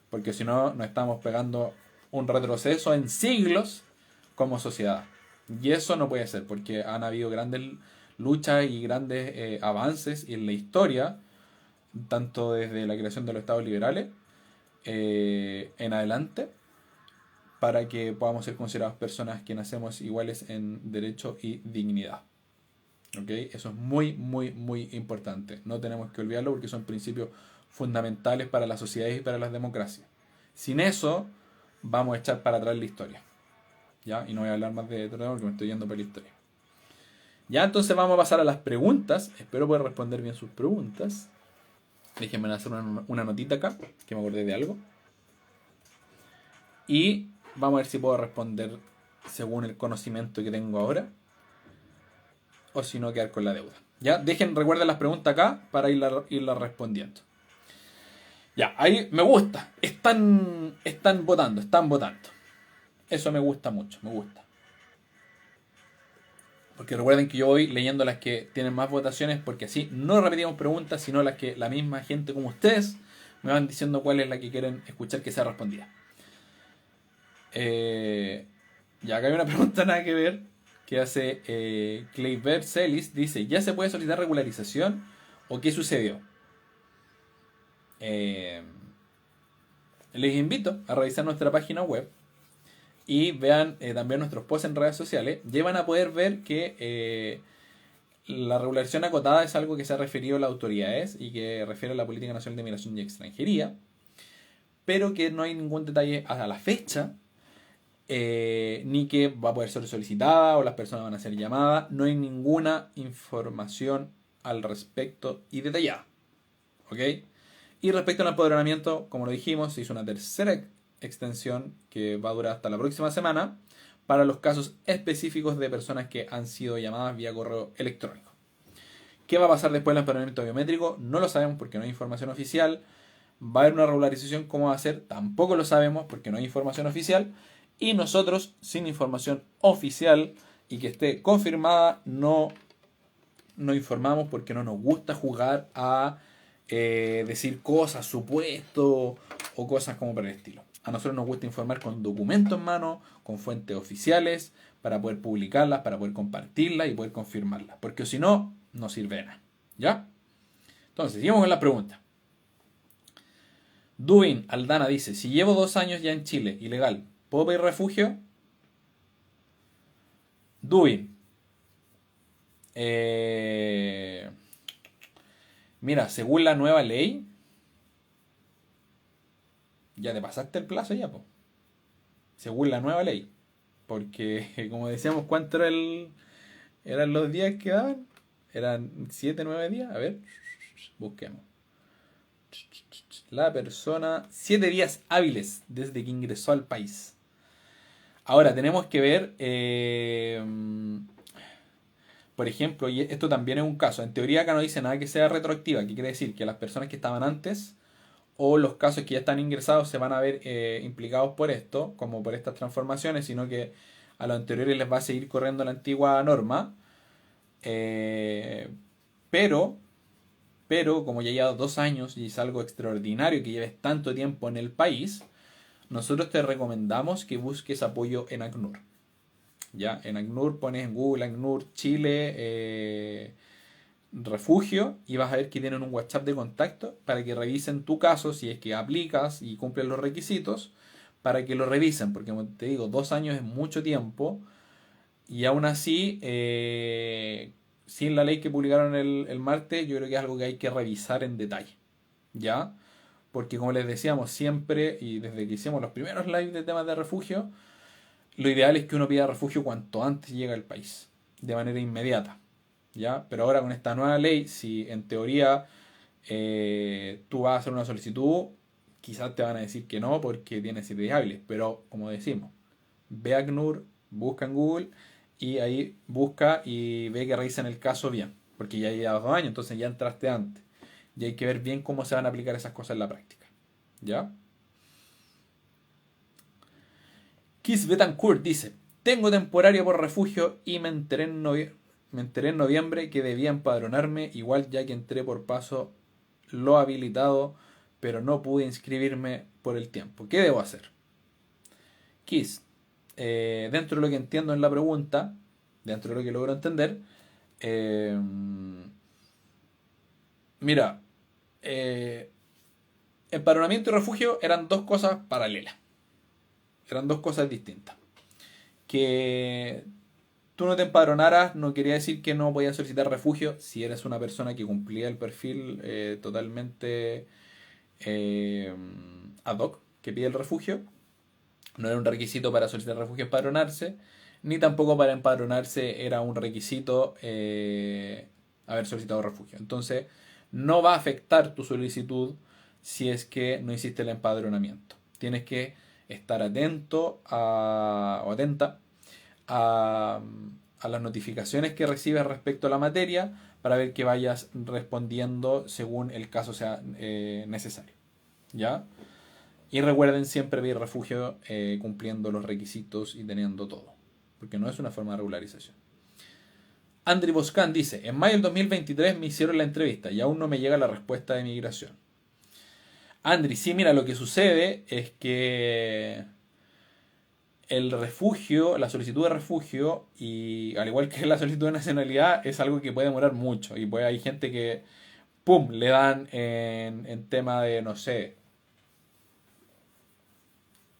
Porque si no, nos estamos pegando un retroceso en siglos como sociedad. Y eso no puede ser, porque han habido grandes luchas y grandes avances en la historia, tanto desde la creación de los estados liberales en adelante, para que podamos ser considerados personas que nacemos iguales en derecho y dignidad. ¿Ok? Eso es muy, muy, muy importante. No tenemos que olvidarlo porque son principios fundamentales para las sociedades y para las democracias. Sin eso, vamos a echar para atrás la historia. ¿Ya? Y no voy a hablar más de otro tema porque me estoy yendo por la historia. Ya, entonces vamos a pasar a las preguntas. Espero poder responder bien sus preguntas. Déjenme hacer una notita acá, que me acordé de algo. Y vamos a ver si puedo responder según el conocimiento que tengo ahora. O si no, quedar con la deuda. Ya, recuerden las preguntas acá para irla respondiendo. Ya, ahí me gusta. Están votando. Eso me gusta mucho, me gusta. Porque recuerden que yo voy leyendo las que tienen más votaciones porque así no repetimos preguntas, sino las que la misma gente como ustedes me van diciendo cuál es la que quieren escuchar que sea respondida. Ya acá hay una pregunta nada que ver que hace Clayber Celis. Dice, ¿ya se puede solicitar regularización o qué sucedió? Les invito a revisar nuestra página web y vean también nuestros posts en redes sociales. Ya van a poder ver que la regularización acotada es algo que se ha referido a las autoridades y que refiere a la Política Nacional de Migración y Extranjería, pero que no hay ningún detalle a la fecha, ni que va a poder ser solicitada o las personas van a ser llamadas. No hay ninguna información al respecto y detallada. ¿Ok? Y respecto al empoderamiento, como lo dijimos, se hizo una tercera extensión que va a durar hasta la próxima semana para los casos específicos de personas que han sido llamadas vía correo electrónico. ¿Qué va a pasar después del empoderamiento biométrico? No lo sabemos porque no hay información oficial. ¿Va a haber una regularización? ¿Cómo va a ser? Tampoco lo sabemos porque no hay información oficial. Y nosotros, sin información oficial y que esté confirmada, no informamos porque no nos gusta jugar a decir cosas, supuestos o cosas como por el estilo. A nosotros nos gusta informar con documentos en mano, con fuentes oficiales, para poder publicarlas, para poder compartirlas y poder confirmarlas. Porque si no, no sirve de nada. ¿Ya? Entonces, seguimos con la pregunta. Duin Aldana dice, si llevo 2 años ya en Chile, ilegal, ¿puedo pedir refugio? Duin. Eh, Mira, según la nueva ley, ya te pasaste el plazo ya, po. Según la nueva ley. Porque, como decíamos, ¿cuánto eran los días que daban? Eran 7 9 días. A ver, busquemos. La persona, 7 días hábiles desde que ingresó al país. Ahora, tenemos que ver, por ejemplo, y esto también es un caso. En teoría acá no dice nada que sea retroactiva, que quiere decir que las personas que estaban antes o los casos que ya están ingresados se van a ver implicados por esto, como por estas transformaciones, sino que a los anteriores les va a seguir corriendo la antigua norma. Eh, pero, pero, como ya llevas 2 años y es algo extraordinario que lleves tanto tiempo en el país, nosotros te recomendamos que busques apoyo en ACNUR. ¿Ya? En ACNUR pones en Google ACNUR Chile refugio y vas a ver que tienen un WhatsApp de contacto para que revisen tu caso si es que aplicas y cumplen los requisitos para que lo revisen, porque como te digo, 2 años es mucho tiempo y aún así, sin la ley que publicaron el martes, yo creo que es algo que hay que revisar en detalle, ¿ya? Porque como les decíamos siempre y desde que hicimos los primeros lives de temas de refugio, lo ideal es que uno pida refugio cuanto antes llega al país, de manera inmediata. ¿Ya? Pero ahora con esta nueva ley, si en teoría tú vas a hacer una solicitud, quizás te van a decir que no porque tienes 7 días hábiles. Pero como decimos, ve a ACNUR, busca en Google y ahí busca y ve que revisen el caso bien. Porque ya llevas 2 años, entonces ya entraste antes. Y hay que ver bien cómo se van a aplicar esas cosas en la práctica. ¿Ya? Kiss Betancourt dice, tengo temporario por refugio y me enteré en noviembre que debía empadronarme, igual ya que entré por paso lo habilitado, pero no pude inscribirme por el tiempo. ¿Qué debo hacer? Kiss, dentro de lo que entiendo en la pregunta, dentro de lo que logro entender, eh, mira, eh, empadronamiento y refugio eran dos cosas paralelas, eran dos cosas distintas. Que tú no te empadronaras no quería decir que no podías solicitar refugio si eres una persona que cumplía el perfil totalmente eh, ad hoc que pide el refugio. No era un requisito para solicitar refugio empadronarse, ni tampoco para empadronarse era un requisito haber solicitado refugio. Entonces, no va a afectar tu solicitud si es que no hiciste el empadronamiento. Tienes que estar atento o atenta a, a las notificaciones que recibes respecto a la materia para ver que vayas respondiendo según el caso sea necesario. ¿Ya? Y recuerden siempre pedir refugio cumpliendo los requisitos y teniendo todo. Porque no es una forma de regularización. Andri Boscan dice, en mayo del 2023 me hicieron la entrevista y aún no me llega la respuesta de migración. Andri, sí, mira, lo que sucede es que el refugio, la solicitud de refugio, y al igual que la solicitud de nacionalidad, es algo que puede demorar mucho. Y pues hay gente que, ¡pum!, le dan en tema de, no sé,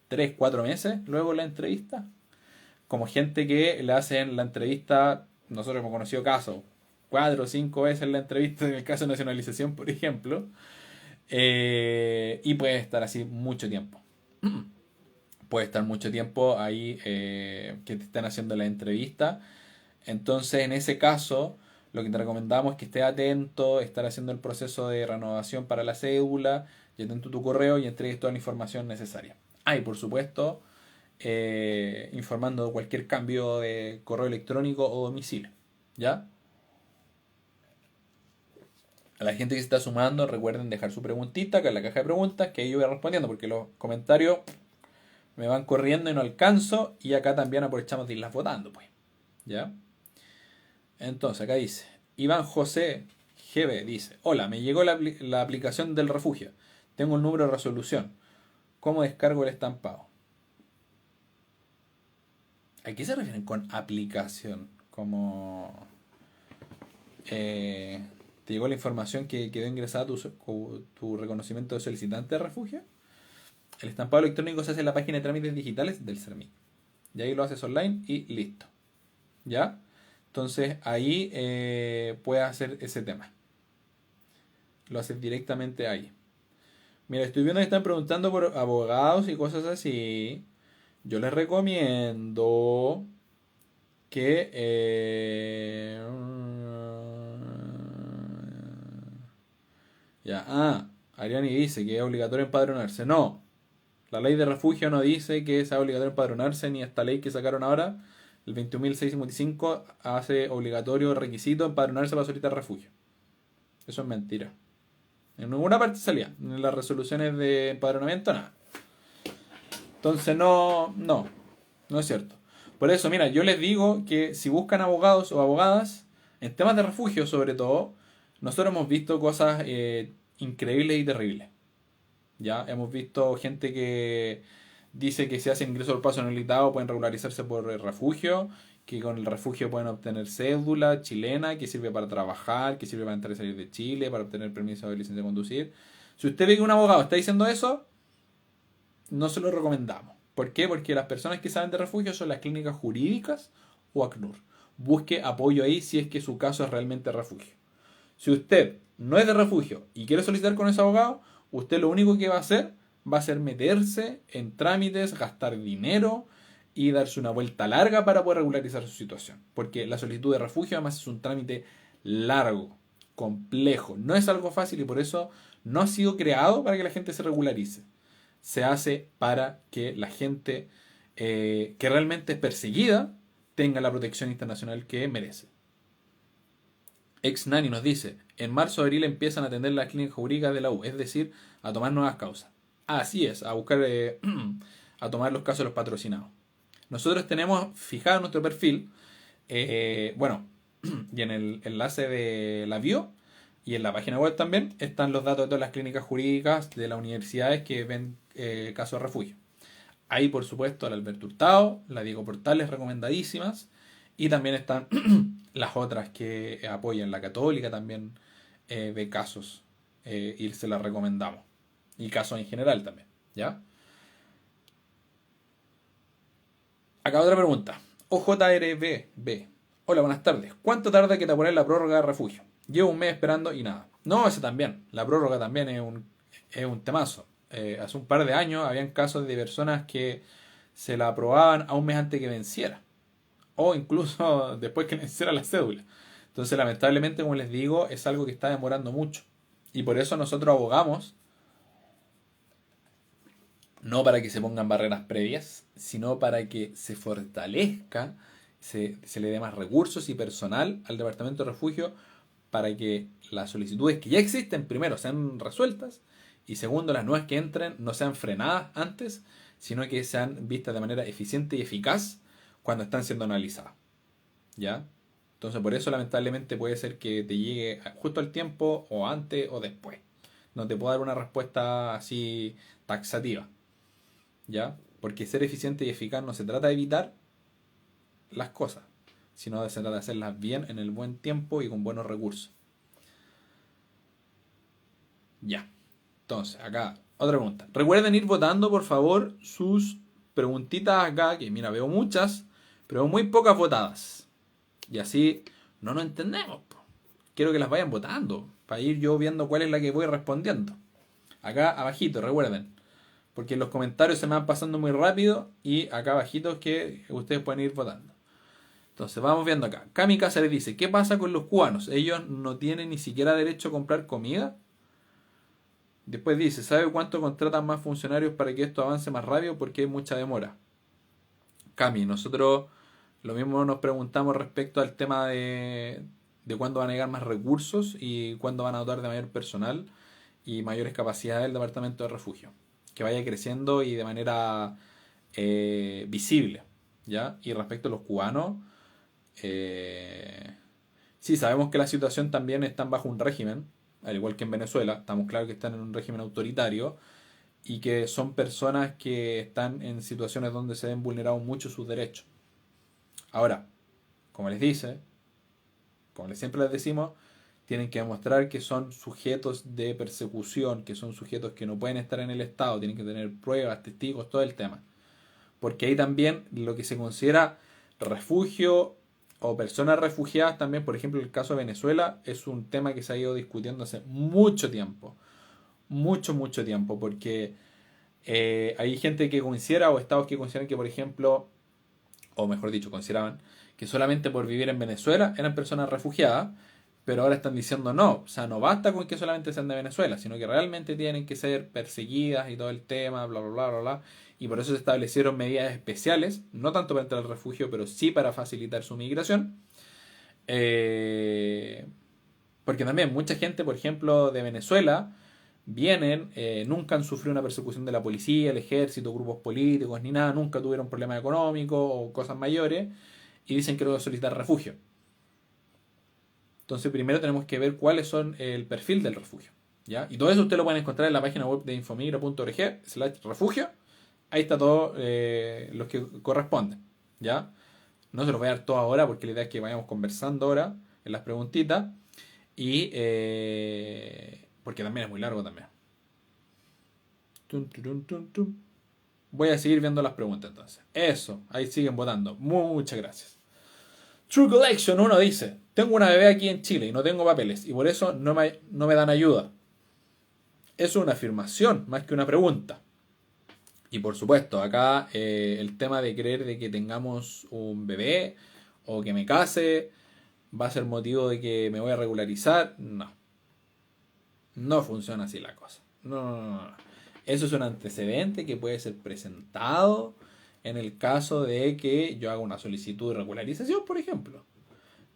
3 4 meses luego la entrevista. Como gente que le hacen la entrevista, nosotros hemos conocido casos, 4 o 5 veces la entrevista en el caso de nacionalización, por ejemplo, y puede estar así mucho tiempo. Puede estar mucho tiempo ahí que te estén haciendo la entrevista. Entonces, en ese caso, lo que te recomendamos es que estés atento, estar haciendo el proceso de renovación para la cédula, y atento a tu correo y entregues toda la información necesaria. Ah, y por supuesto, informando de cualquier cambio de correo electrónico o domicilio. ¿Ya? A la gente que se está sumando, recuerden dejar su preguntita acá en la caja de preguntas, que ahí yo voy respondiendo, porque los comentarios me van corriendo y no alcanzo, y acá también aprovechamos de irlas votando, pues. ¿Ya? Entonces, acá dice, Iván José GB dice, hola, me llegó la aplicación del refugio. Tengo el número de resolución. ¿Cómo descargo el estampado? ¿A qué se refieren con aplicación? Como... Eh, ¿Te llegó la información que quedó ingresada tu reconocimiento de solicitante de refugio? El estampado electrónico se hace en la página de trámites digitales del CERMI. Y ahí lo haces online y listo. ¿Ya? Entonces ahí puedes hacer ese tema. Lo haces directamente ahí. Mira, estoy viendo que están preguntando por abogados y cosas así. Yo les recomiendo que... ya, Ariani dice que es obligatorio empadronarse. No, la ley de refugio no dice que sea obligatorio empadronarse, ni esta ley que sacaron ahora, el 21.655, hace obligatorio requisito empadronarse para solicitar refugio. Eso es mentira. En ninguna parte salía, en las resoluciones de empadronamiento, nada. Entonces no es cierto. Por eso, mira, yo les digo que si buscan abogados o abogadas, en temas de refugio sobre todo, nosotros hemos visto cosas increíbles y terribles. Ya hemos visto gente que dice que si hacen ingreso al paso no habilitado pueden regularizarse por el refugio, que con el refugio pueden obtener cédula chilena que sirve para trabajar, que sirve para entrar y salir de Chile, para obtener permiso de licencia de conducir. Si usted ve que un abogado está diciendo eso, no se lo recomendamos. ¿Por qué? Porque las personas que saben de refugio son las clínicas jurídicas o ACNUR. Busque apoyo ahí si es que su caso es realmente refugio. Si usted no es de refugio y quiere solicitar con ese abogado, usted lo único que va a ser meterse en trámites, gastar dinero y darse una vuelta larga para poder regularizar su situación. Porque la solicitud de refugio además es un trámite largo, complejo, no es algo fácil y por eso no ha sido creado para que la gente se regularice. Se hace para que la gente que realmente es perseguida tenga la protección internacional que merece. Ex Nani nos dice, en marzo o abril empiezan a atender las clínicas jurídicas de la U, es decir, a tomar nuevas causas. Así es, a buscar, a tomar los casos de los patrocinados. Nosotros tenemos fijado en nuestro perfil, bueno, y en el enlace de la bio y en la página web también están los datos de todas las clínicas jurídicas de las universidades que ven casos de refugio. Ahí, por supuesto, la Alberto Hurtado, la Diego Portales, recomendadísimas. Y también están las otras que apoyan. La Católica también ve casos y se las recomendamos. Y casos en general también. ¿Ya? Acá otra pregunta. OJRBB. Hola, buenas tardes. ¿Cuánto tarda que te ponen la prórroga de refugio? Llevo un mes esperando y nada. No, ese también. La prórroga también es un temazo. Hace un par de años habían casos de personas que se la aprobaban a un mes antes que venciera. O incluso después que venciera la cédula. Entonces, lamentablemente, como les digo, es algo que está demorando mucho. Y por eso nosotros abogamos no para que se pongan barreras previas, sino para que se fortalezca, se le dé más recursos y personal al Departamento de Refugio para que las solicitudes que ya existen, primero, sean resueltas y segundo, las nuevas que entren no sean frenadas antes, sino que sean vistas de manera eficiente y eficaz cuando están siendo analizadas. ¿Ya? Entonces, por eso, lamentablemente, puede ser que te llegue justo al tiempo, o antes, o después. No te puedo dar una respuesta así taxativa. ¿Ya? Porque ser eficiente y eficaz no se trata de evitar las cosas, sino se trata de hacerlas bien en el buen tiempo y con buenos recursos. Ya. Entonces, acá, otra pregunta. Recuerden ir votando, por favor, sus preguntitas acá, que mira, veo muchas, pero muy pocas votadas. Y así no nos entendemos. Quiero que las vayan votando, para ir yo viendo cuál es la que voy respondiendo. Acá abajito, recuerden. Porque los comentarios se me van pasando muy rápido y acá abajito es que ustedes pueden ir votando. Entonces vamos viendo acá. Cami Cáceres dice, ¿qué pasa con los cubanos? ¿Ellos no tienen ni siquiera derecho a comprar comida? Después dice, ¿sabe cuánto contratan más funcionarios para que esto avance más rápido? Porque hay mucha demora. Cami, nosotros lo mismo nos preguntamos respecto al tema de cuándo van a llegar más recursos y cuándo van a dotar de mayor personal y mayores capacidades del Departamento de Refugio. Que vaya creciendo y de manera visible. ¿Ya? Y respecto a los cubanos, sí, sabemos que la situación también está bajo un régimen, al igual que en Venezuela, estamos claros que están en un régimen autoritario y que son personas que están en situaciones donde se ven vulnerados mucho sus derechos. Ahora, como les dice, como siempre les decimos, tienen que demostrar que son sujetos de persecución, que son sujetos que no pueden estar en el Estado, tienen que tener pruebas, testigos, todo el tema. Porque ahí también lo que se considera refugio o personas refugiadas también, por ejemplo, el caso de Venezuela, es un tema que se ha ido discutiendo hace mucho tiempo. Mucho, mucho tiempo. Porque hay gente que considera, o estados que consideran que, por ejemplo, o mejor dicho, consideraban que solamente por vivir en Venezuela eran personas refugiadas, pero ahora están diciendo no, o sea, no basta con que solamente sean de Venezuela, sino que realmente tienen que ser perseguidas y todo el tema, bla, bla, bla, bla, bla. Y por eso se establecieron medidas especiales, no tanto para entrar al refugio, pero sí para facilitar su migración. Eh, Porque también mucha gente, por ejemplo, de Venezuela, vienen, nunca han sufrido una persecución de la policía, el ejército, grupos políticos, ni nada, nunca tuvieron problemas económicos o cosas mayores, y dicen que luego solicitar refugio. Entonces primero tenemos que ver cuáles son el perfil del refugio. ¿Ya? Y todo eso usted lo pueden encontrar en la página web de infomigra.org/refugio. Ahí está todo lo que corresponde. ¿Ya? No se los voy a dar todo ahora porque la idea es que vayamos conversando ahora en las preguntitas. Y porque también es muy largo también. Tum, tum, tum, tum. Voy a seguir viendo las preguntas entonces. Eso, ahí siguen votando. Muchas gracias. True Collection 1 dice: tengo una bebé aquí en Chile y no tengo papeles y por eso no me dan ayuda. Es una afirmación más que una pregunta. Y por supuesto, acá el tema de creer de que tengamos un bebé o que me case va a ser motivo de que me voy a regularizar. No. No funciona así la cosa. No, no, no, no. Eso es un antecedente que puede ser presentado en el caso de que yo haga una solicitud de regularización, por ejemplo.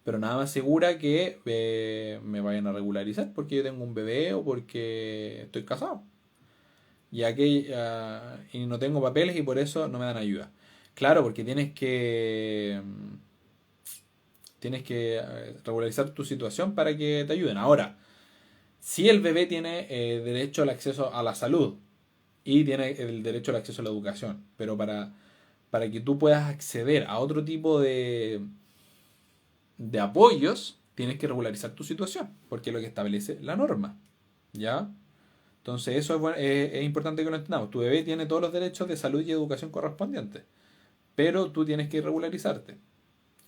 Pero nada más segura que me vayan a regularizar porque yo tengo un bebé o porque estoy casado. Y no tengo papeles y por eso no me dan ayuda. Claro, porque tienes que regularizar tu situación para que te ayuden. Ahora, si el bebé tiene derecho al acceso a la salud y tiene el derecho al acceso a la educación, pero para que tú puedas acceder a otro tipo de apoyos, tienes que regularizar tu situación, porque es lo que establece la norma. ¿Ya? Entonces eso es importante que lo entendamos. Tu bebé tiene todos los derechos de salud y educación correspondientes, pero tú tienes que regularizarte.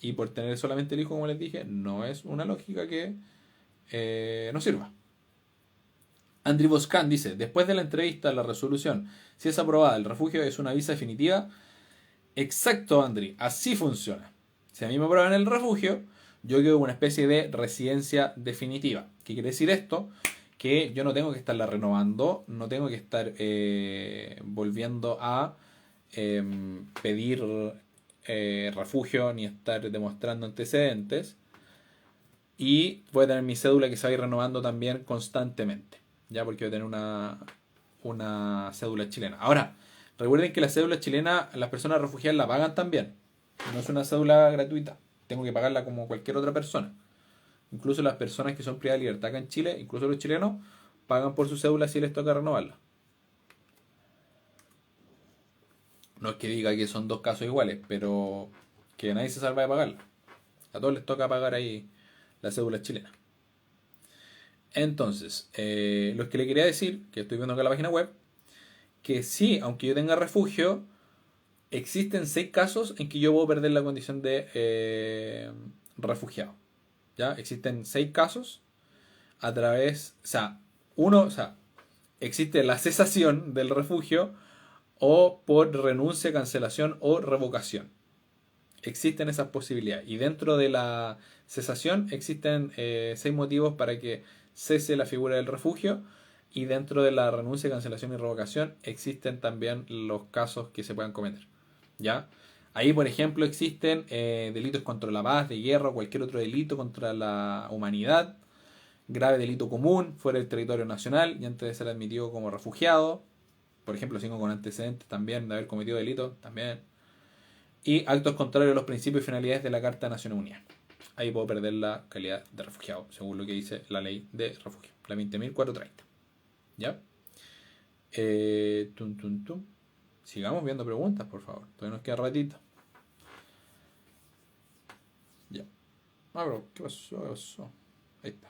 Y por tener solamente el hijo, como les dije, no es una lógica que nos sirva. Andri Boscan dice: después de la entrevista, la resolución, si es aprobada, el refugio es una visa definitiva. Exacto, Andri, así funciona. Si a mí me aprueban el refugio, yo quedo una especie de residencia definitiva. ¿Qué quiere decir esto? Que yo no tengo que estarla renovando, no tengo que estar volviendo a pedir refugio ni estar demostrando antecedentes. Y voy a tener mi cédula que se va a ir renovando también constantemente. Ya porque voy a tener una cédula chilena. Ahora, recuerden que la cédula chilena, las personas refugiadas la pagan también. No es una cédula gratuita. Tengo que pagarla como cualquier otra persona. Incluso las personas que son privadas de libertad acá en Chile, incluso los chilenos, pagan por su cédula si les toca renovarla. No es que diga que son dos casos iguales, pero que nadie se salva de pagarla. A todos les toca pagar ahí la cédula chilena. Entonces, lo que le quería decir, que estoy viendo acá en la página web, que sí, aunque yo tenga refugio, existen 6 casos en que yo puedo perder la condición de refugiado. ¿Ya? Existen 6 casos a través, o sea, existe la cesación del refugio o por renuncia, cancelación o revocación. Existen esas posibilidades. Y dentro de la cesación existen 6 motivos para que cese la figura del refugio. Y dentro de la renuncia, cancelación y revocación existen también los casos que se puedan cometer. ¿Ya? Ahí, por ejemplo, existen delitos contra la paz, de guerra o cualquier otro delito contra la humanidad, grave delito común fuera del territorio nacional y antes de ser admitido como refugiado, por ejemplo, sigo con antecedentes también de haber cometido delito, también, y actos contrarios a los principios y finalidades de la Carta de Naciones Unidas. Ahí puedo perder la calidad de refugiado, según lo que dice la ley de refugio, la 20.430. ¿Ya? Tum, tum, tum. Sigamos viendo preguntas, por favor. Todavía nos queda ratito. Ya. Ah, pero ¿qué pasó? ¿Qué pasó? Ahí está.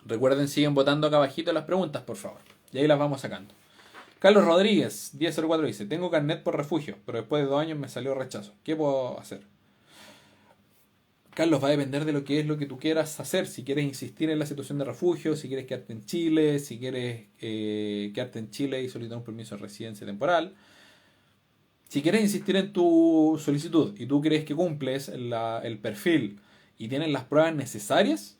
Recuerden, siguen votando acá abajito las preguntas, por favor. Y ahí las vamos sacando. Carlos Rodríguez, 1004 dice, tengo carnet por refugio, pero después de 2 años me salió rechazo. ¿Qué puedo hacer? Carlos, va a depender de lo que es lo que tú quieras hacer. Si quieres insistir en la situación de refugio, si quieres quedarte en Chile, si quieres quedarte en Chile y solicitar un permiso de residencia temporal. Si quieres insistir en tu solicitud y tú crees que cumples el perfil y tienes las pruebas necesarias,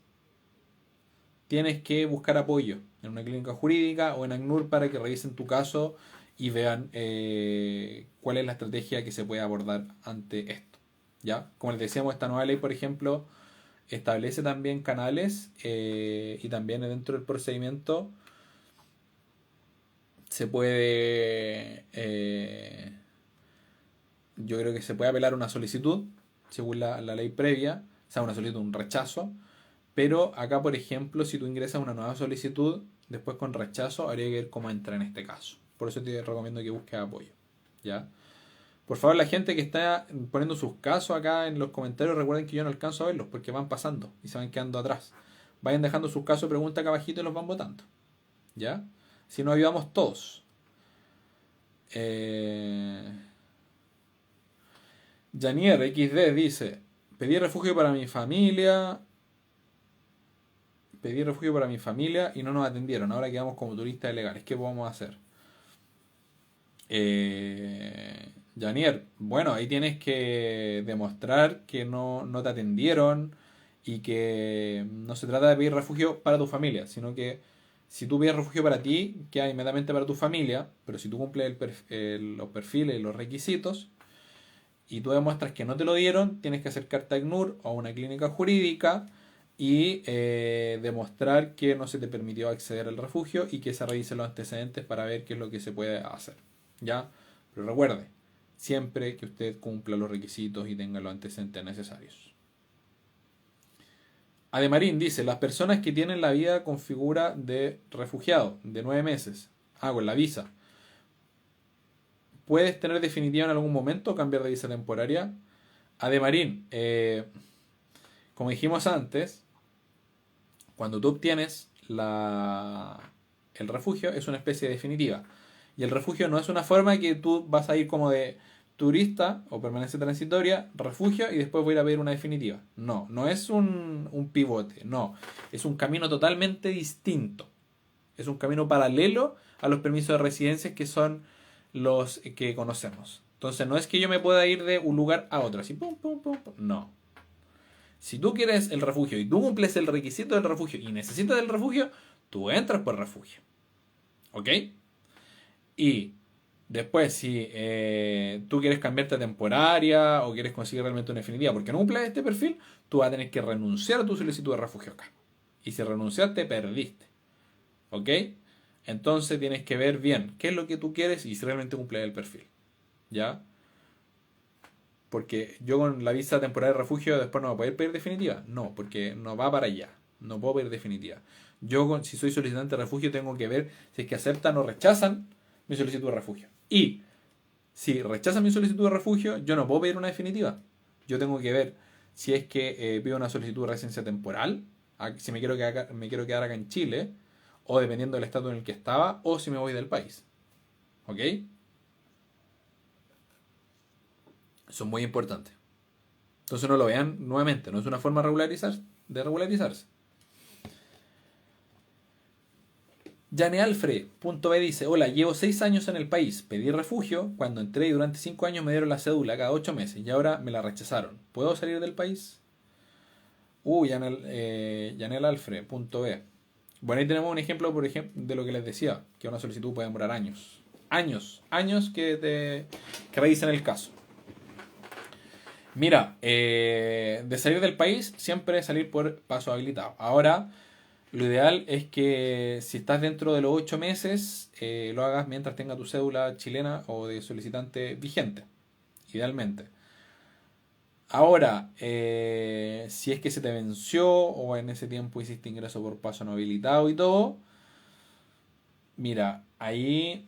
tienes que buscar apoyo en una clínica jurídica o en ACNUR para que revisen tu caso y vean cuál es la estrategia que se puede abordar ante esto. ¿Ya? Como les decíamos, esta nueva ley, por ejemplo, establece también canales y también dentro del procedimiento se puede, yo creo que se puede apelar una solicitud según la ley previa, o sea, una solicitud, un rechazo, pero acá, por ejemplo, si tú ingresas una nueva solicitud, después con rechazo, habría que ver cómo entra en este caso. Por eso te recomiendo que busques apoyo. ¿Ya? Por favor, la gente que está poniendo sus casos acá en los comentarios, recuerden que yo no alcanzo a verlos porque van pasando y se van quedando atrás. Vayan dejando sus casos, pregunta acá abajito y los van votando. ¿Ya? Si nos ayudamos todos. Janier XD dice, pedí refugio para mi familia. Pedí refugio para mi familia y no nos atendieron. Ahora quedamos como turistas ilegales. ¿Qué podemos hacer? Janier, bueno, ahí tienes que demostrar que no te atendieron y que no se trata de pedir refugio para tu familia, sino que si tú pides refugio para ti, queda inmediatamente para tu familia, pero si tú cumples los perfiles y los requisitos y tú demuestras que no te lo dieron, tienes que acercarte a ACNUR o a una clínica jurídica y demostrar que no se te permitió acceder al refugio y que se revisen los antecedentes para ver qué es lo que se puede hacer. ¿Ya? Pero recuerde, siempre que usted cumpla los requisitos y tenga los antecedentes necesarios. Ademarín dice, las personas que tienen la vida con figura de refugiado de 9 meses, con la visa, ¿puedes tener definitiva en algún momento o cambiar de visa temporaria? Ademarín, como dijimos antes, cuando tú obtienes el refugio es una especie de definitiva. Y el refugio no es una forma que tú vas a ir como de turista o permanencia transitoria, refugio y después voy a ir a pedir una definitiva. No, no es un pivote, no. Es un camino totalmente distinto. Es un camino paralelo a los permisos de residencia que son los que conocemos. Entonces no es que yo me pueda ir de un lugar a otro, así pum, pum, pum, pum. No. Si tú quieres el refugio y tú cumples el requisito del refugio y necesitas el refugio, tú entras por refugio. ¿Ok? Y después, si tú quieres cambiarte a temporaria o quieres conseguir realmente una definitiva porque no cumples este perfil, tú vas a tener que renunciar a tu solicitud de refugio acá. Y si renunciaste, perdiste. ¿Ok? Entonces tienes que ver bien qué es lo que tú quieres y si realmente cumples el perfil. ¿Ya? Porque yo con la visa temporal de refugio después no voy a poder pedir definitiva. No, porque no va para allá. No puedo pedir definitiva. Yo, si soy solicitante de refugio, tengo que ver si es que aceptan o rechazan mi solicitud de refugio. Y si rechazan mi solicitud de refugio, yo no puedo pedir una definitiva. Yo tengo que ver si es que pido una solicitud de residencia temporal, si me quiero quedar acá en Chile, o dependiendo del estatus en el que estaba, o si me voy del país. ¿Ok? Eso es muy importante. Entonces no lo vean nuevamente, no es una forma de regularizarse. Janealfre.b dice, hola, llevo 6 años en el país, pedí refugio, cuando entré y durante 5 años me dieron la cédula cada 8 meses y ahora me la rechazaron. ¿Puedo salir del país? Janelalfre.b. Bueno, ahí tenemos un ejemplo, por ejemplo, de lo que les decía, que una solicitud puede demorar años. Años que revisen el caso. Mira, de salir del país, siempre salir por paso habilitado. Ahora, lo ideal es que si estás dentro de los 8 meses, lo hagas mientras tenga tu cédula chilena o de solicitante vigente, idealmente. Ahora, si es que se te venció o en ese tiempo hiciste ingreso por paso no habilitado y todo, mira, ahí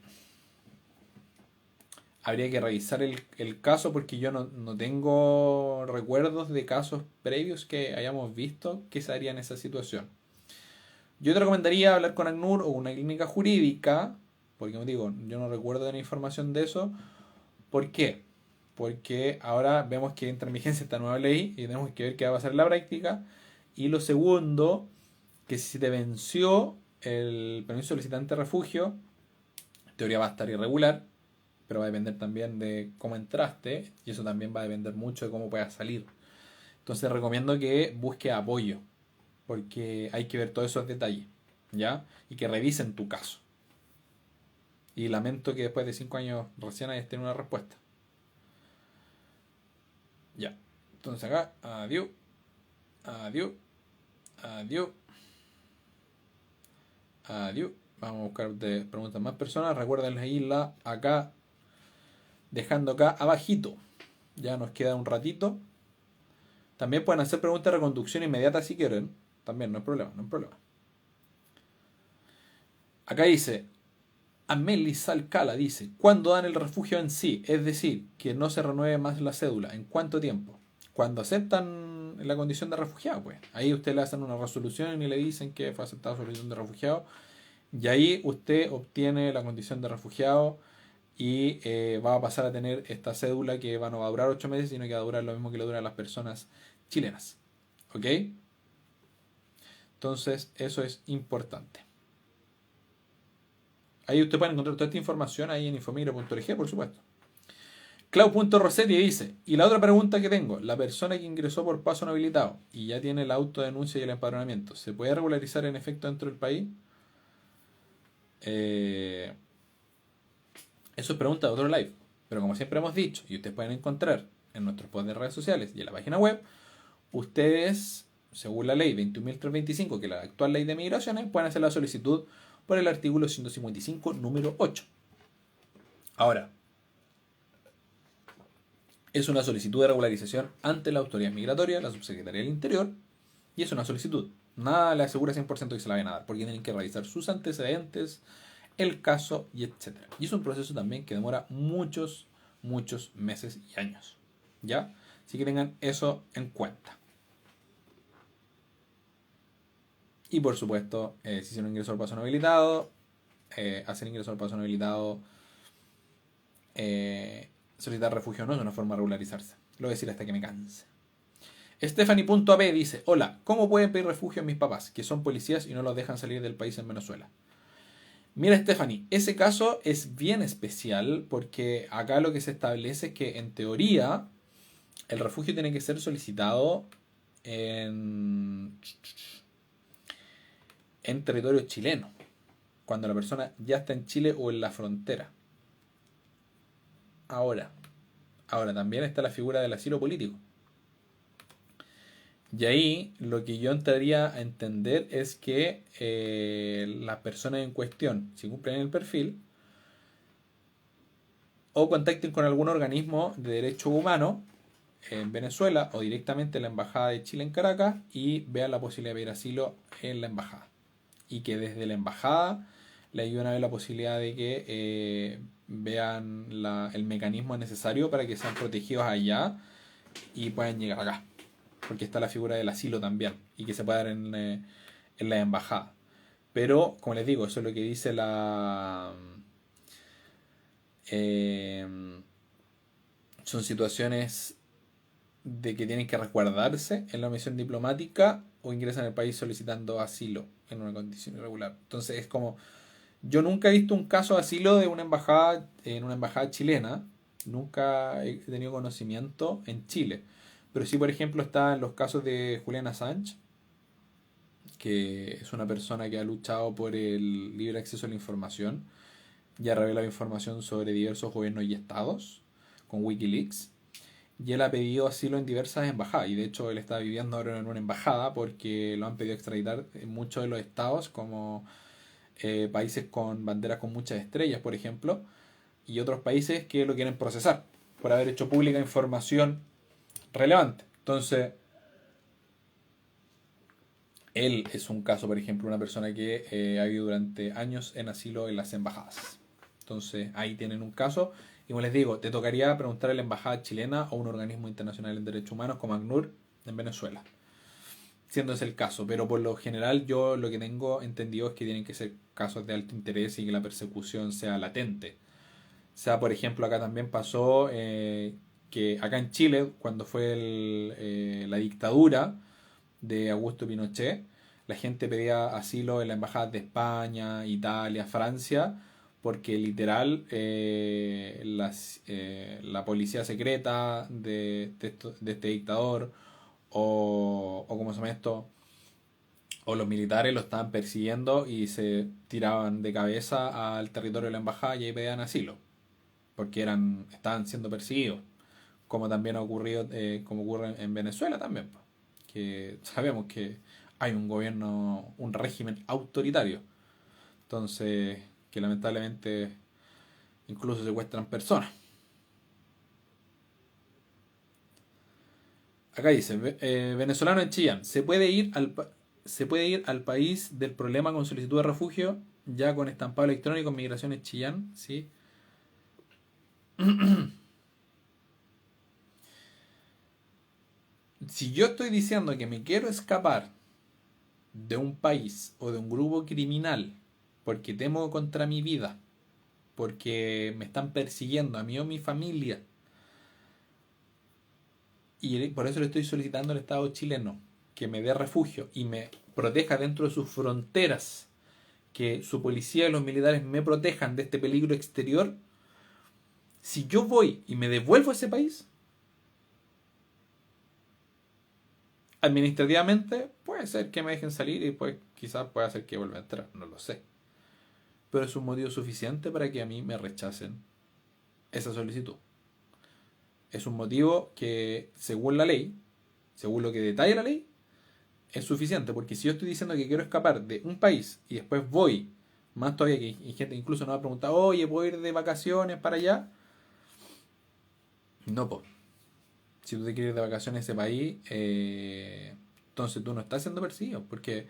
habría que revisar el caso porque yo no tengo recuerdos de casos previos que hayamos visto que se haría en esa situación. Yo te recomendaría hablar con ACNUR o una clínica jurídica, porque como digo, yo no recuerdo de la información de eso. ¿Por qué? Porque ahora vemos que entra en vigencia esta nueva ley y tenemos que ver qué va a pasar en la práctica. Y lo segundo, que si te venció el permiso solicitante de refugio, en teoría va a estar irregular, pero va a depender también de cómo entraste y eso también va a depender mucho de cómo puedas salir. Entonces recomiendo que busques apoyo, porque hay que ver todos esos detalles, ¿ya? Y que revisen tu caso. Y lamento que después de 5 años recién hayas tenido una respuesta. Ya. Entonces acá, adiós, adiós, adiós, adiós. Vamos a buscar de preguntas más personas. Recuerden leerla acá, dejando acá abajito. Ya nos queda un ratito. También pueden hacer preguntas de reconducción inmediata si quieren. También, no hay problema, no hay problema. Acá dice, Amelis Alcala dice, ¿cuándo dan el refugio en sí? Es decir, que no se renueve más la cédula. ¿En cuánto tiempo? Cuando aceptan la condición de refugiado, pues. Ahí usted le hacen una resolución y le dicen que fue aceptada su condición de refugiado. Y ahí usted obtiene la condición de refugiado y va a pasar a tener esta cédula que no va a durar 8 meses, sino que va a durar lo mismo que le duran a las personas chilenas. ¿Ok? Entonces, eso es importante. Ahí usted puede encontrar toda esta información ahí en infomigre.org, por supuesto. Clau.Rossetti dice, y la otra pregunta que tengo, la persona que ingresó por paso no habilitado y ya tiene la autodenuncia y el empadronamiento, ¿se puede regularizar en efecto dentro del país? Eso es pregunta de otro live. Pero como siempre hemos dicho, y ustedes pueden encontrar en nuestros posts de redes sociales y en la página web, ustedes, según la ley 21.325, que es la actual ley de migraciones, pueden hacer la solicitud por el artículo 155, número 8. Ahora, es una solicitud de regularización ante la autoridad migratoria, la subsecretaría del Interior, y es una solicitud. Nada le asegura 100% que se la vayan a dar, porque tienen que revisar sus antecedentes, el caso y etcétera. Y es un proceso también que demora muchos, muchos meses y años. ¿Ya? Así que tengan eso en cuenta. Y por supuesto, si hicieron ingreso al paso no habilitado, hacer ingreso al paso no habilitado, solicitar refugio no es una forma de regularizarse. Lo voy a decir hasta que me canse. Stephanie.ap dice, hola, ¿cómo pueden pedir refugio mis papás, que son policías y no los dejan salir del país en Venezuela? Mira, Stephanie, ese caso es bien especial porque acá lo que se establece es que en teoría el refugio tiene que ser solicitado en territorio chileno, cuando la persona ya está en Chile o en la frontera. Ahora también está la figura del asilo político. Y ahí lo que yo entraría a entender es que las personas en cuestión, si cumplen el perfil, o contacten con algún organismo de derechos humanos en Venezuela o directamente en la Embajada de Chile en Caracas y vean la posibilidad de pedir asilo en la embajada. Y que desde la embajada le ayuden a ver la posibilidad de que vean el mecanismo necesario para que sean protegidos allá y puedan llegar acá. Porque está la figura del asilo también y que se puede dar en la embajada. Pero, como les digo, eso es lo que dice son situaciones de que tienen que resguardarse en la misión diplomática o ingresan al país solicitando asilo en una condición irregular. Entonces es como, yo nunca he visto un caso de asilo de una embajada en una embajada chilena, nunca he tenido conocimiento en Chile, pero sí, por ejemplo, está en los casos de Julian Assange, que es una persona que ha luchado por el libre acceso a la información y ha revelado información sobre diversos gobiernos y estados con Wikileaks. Y él ha pedido asilo en diversas embajadas. Y de hecho él está viviendo ahora en una embajada porque lo han pedido extraditar en muchos de los estados, como países con banderas con muchas estrellas, por ejemplo, y otros países que lo quieren procesar por haber hecho pública información relevante. Entonces, él es un caso, por ejemplo, una persona que ha vivido durante años en asilo en las embajadas. Entonces, ahí tienen un caso. Y como les digo, te tocaría preguntar a la embajada chilena o un organismo internacional en derechos humanos como ACNUR en Venezuela. siendo ese el caso, pero por lo general yo lo que tengo entendido es que tienen que ser casos de alto interés y que la persecución sea latente. O sea, por ejemplo, acá también pasó que acá en Chile, cuando fue la dictadura de Augusto Pinochet, la gente pedía asilo en la embajada de España, Italia, Francia, porque literal la policía secreta de este dictador o ¿cómo se llama esto? O los militares lo estaban persiguiendo y se tiraban de cabeza al territorio de la embajada y ahí pedían asilo, porque estaban siendo perseguidos, como también ha ocurrido, como ocurre en Venezuela también, po, que sabemos que hay un gobierno, un régimen autoritario, entonces que lamentablemente incluso secuestran personas. Acá dice, venezolano en Chillán, ¿se puede ir al país del problema con solicitud de refugio ya con estampado electrónico en migraciones Chillán? ¿Sí? Si yo estoy diciendo que me quiero escapar de un país o de un grupo criminal porque temo contra mi vida, porque me están persiguiendo a mí o a mi familia, y por eso le estoy solicitando al Estado chileno que me dé refugio y me proteja dentro de sus fronteras, que su policía y los militares me protejan de este peligro exterior, si yo voy y me devuelvo a ese país, administrativamente puede ser que me dejen salir y pues quizás pueda ser que vuelva a entrar, no lo sé. Pero es un motivo suficiente para que a mí me rechacen esa solicitud. Es un motivo que, según la ley, según lo que detalla la ley, es suficiente. Porque si yo estoy diciendo que quiero escapar de un país y después voy, más todavía que hay gente incluso nos ha preguntado, oye, ¿puedo ir de vacaciones para allá? No, pues. Si tú te quieres ir de vacaciones a ese país, entonces tú no estás siendo perseguido. Porque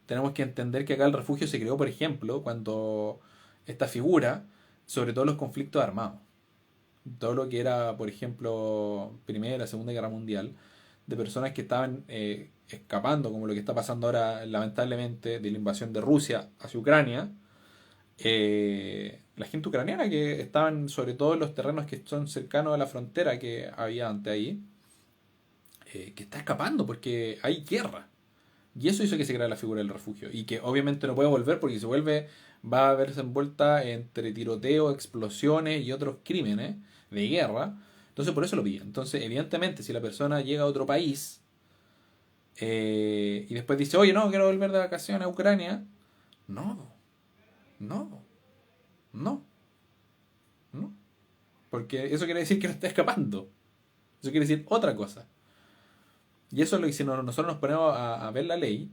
tenemos que entender que acá el refugio se creó, por ejemplo, cuando esta figura, sobre todo los conflictos armados. Todo lo que era, por ejemplo, Primera, Segunda Guerra Mundial, de personas que estaban escapando, como lo que está pasando ahora, lamentablemente, de la invasión de Rusia hacia Ucrania. La gente ucraniana que estaban sobre todo en los terrenos que son cercanos a la frontera que había antes ahí, que está escapando porque hay guerra. Y eso hizo que se creara la figura del refugio. Y que obviamente no puede volver porque si se vuelve va a verse envuelta entre tiroteo, explosiones y otros crímenes de guerra. Entonces por eso lo piden. Entonces evidentemente si la persona llega a otro país y después dice, oye, no, quiero volver de vacaciones a Ucrania. No, no, no, no. Porque eso quiere decir que no está escapando. Eso quiere decir otra cosa. Y eso es lo que si nosotros nos ponemos a ver la ley,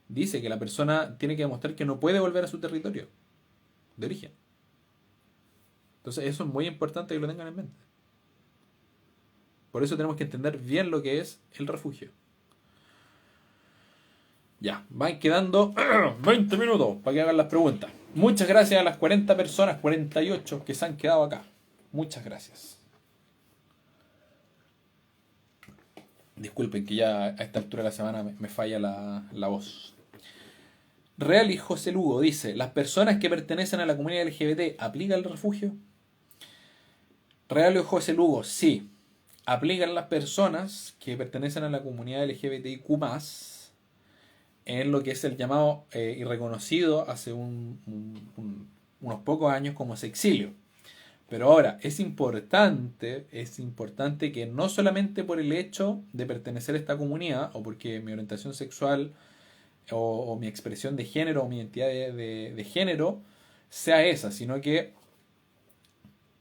dice que la persona tiene que demostrar que no puede volver a su territorio de origen. Entonces eso es muy importante que lo tengan en mente. Por eso tenemos que entender bien lo que es el refugio. Ya, van quedando 20 minutos para que hagan las preguntas. Muchas gracias a las 40 personas, 48 que se han quedado acá. Muchas gracias. Disculpen que ya a esta altura de la semana me falla la voz. Real y José Lugo dice, ¿las personas que pertenecen a la comunidad LGBT aplican el refugio? Real y José Lugo, sí. Aplican las personas que pertenecen a la comunidad LGBTIQ+, en lo que es el llamado y reconocido hace unos pocos años como sexilio. Pero ahora, es importante que no solamente por el hecho de pertenecer a esta comunidad, o porque mi orientación sexual, o mi expresión de género, o mi identidad de género, sea esa, sino que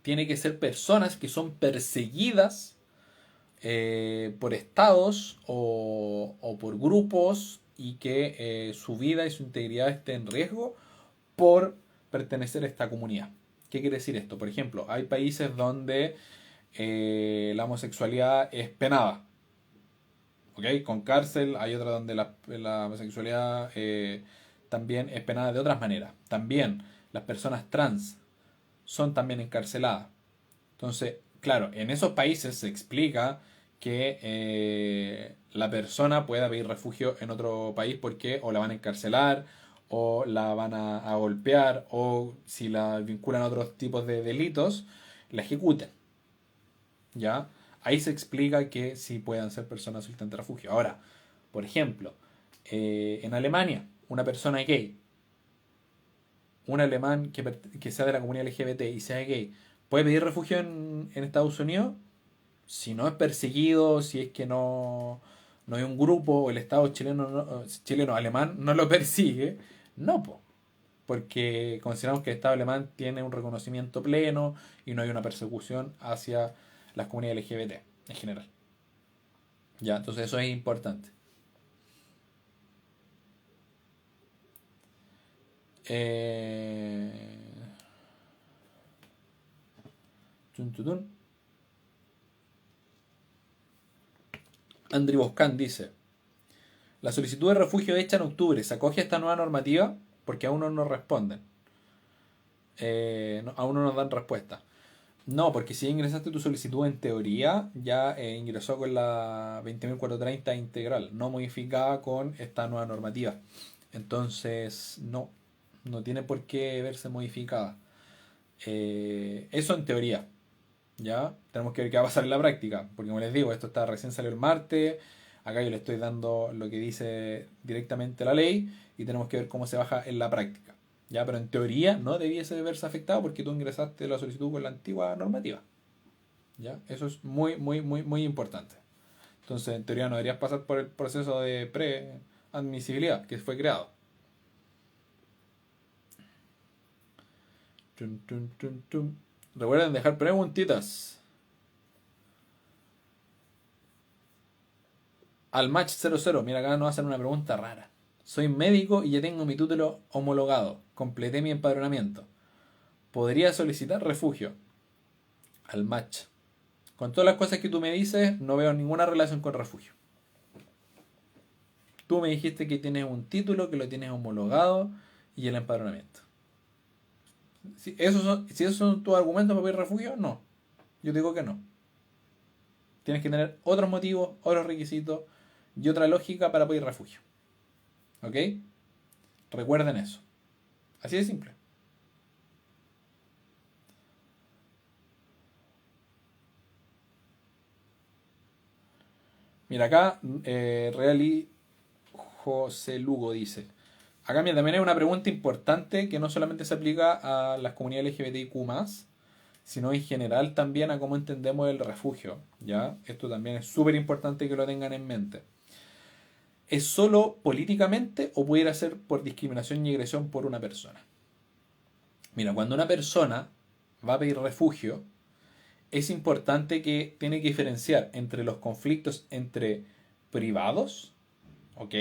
tiene que ser personas que son perseguidas por estados o por grupos y que su vida y su integridad esté en riesgo por pertenecer a esta comunidad. ¿Qué quiere decir esto? Por ejemplo, hay países donde la homosexualidad es penada, ¿ok? Con cárcel, hay otras donde la homosexualidad también es penada de otras maneras. También las personas trans son también encarceladas. Entonces, claro, en esos países se explica que la persona pueda pedir refugio en otro país porque o la van a encarcelar o la van a golpear o si la vinculan a otros tipos de delitos, la ejecuten. ¿Ya? Ahí se explica que sí puedan ser personas solicitantes de refugio. Ahora, por ejemplo, en Alemania, una persona gay, un alemán que sea de la comunidad LGBT y sea gay, ¿puede pedir refugio en Estados Unidos? Si no es perseguido, si es que no hay un grupo o el Estado chileno, chileno alemán no lo persigue, no, po, porque consideramos que el Estado alemán tiene un reconocimiento pleno y no hay una persecución hacia las comunidades LGBT en general. Ya, entonces eso es importante. Eh... tun, tun, tun. Andri Boscan dice: la solicitud de refugio hecha en octubre se acoge a esta nueva normativa porque aún no nos responden. Aún no nos dan respuesta. No, porque si ingresaste tu solicitud en teoría, ya ingresó con la 20.430 integral, no modificada con esta nueva normativa. Entonces, no tiene por qué verse modificada. Eso en teoría, ¿ya? Tenemos que ver qué va a pasar en la práctica, porque como les digo, esto está recién salió el martes, acá yo le estoy dando lo que dice directamente la ley y tenemos que ver cómo se baja en la práctica. Ya, pero en teoría no debiese verse afectado porque tú ingresaste la solicitud con la antigua normativa. ¿Ya? Eso es muy, muy, muy, muy importante. Entonces, en teoría no deberías pasar por el proceso de pre-admisibilidad que fue creado. Chun, chun, chun, chun. Recuerden dejar preguntitas. Al match 00, mira, acá nos hacen una pregunta rara. Soy médico y ya tengo mi título homologado. Completé mi empadronamiento. ¿Podría solicitar refugio? Al match. Con todas las cosas que tú me dices, no veo ninguna relación con refugio. Tú me dijiste que tienes un título, que lo tienes homologado y el empadronamiento. Si esos son tus argumentos para pedir refugio, no. Yo digo que no. Tienes que tener otros motivos, otros requisitos y otra lógica para pedir refugio. ¿Ok? Recuerden eso. Así de simple. Mira, acá Reali José Lugo dice: acá mira, también hay una pregunta importante que no solamente se aplica a las comunidades LGBTIQ+, sino en general también a cómo entendemos el refugio. ¿Ya? Esto también es súper importante que lo tengan en mente. ¿Es solo políticamente o pudiera ser por discriminación y agresión por una persona? Mira, cuando una persona va a pedir refugio, es importante que tiene que diferenciar entre los conflictos entre privados, ¿ok?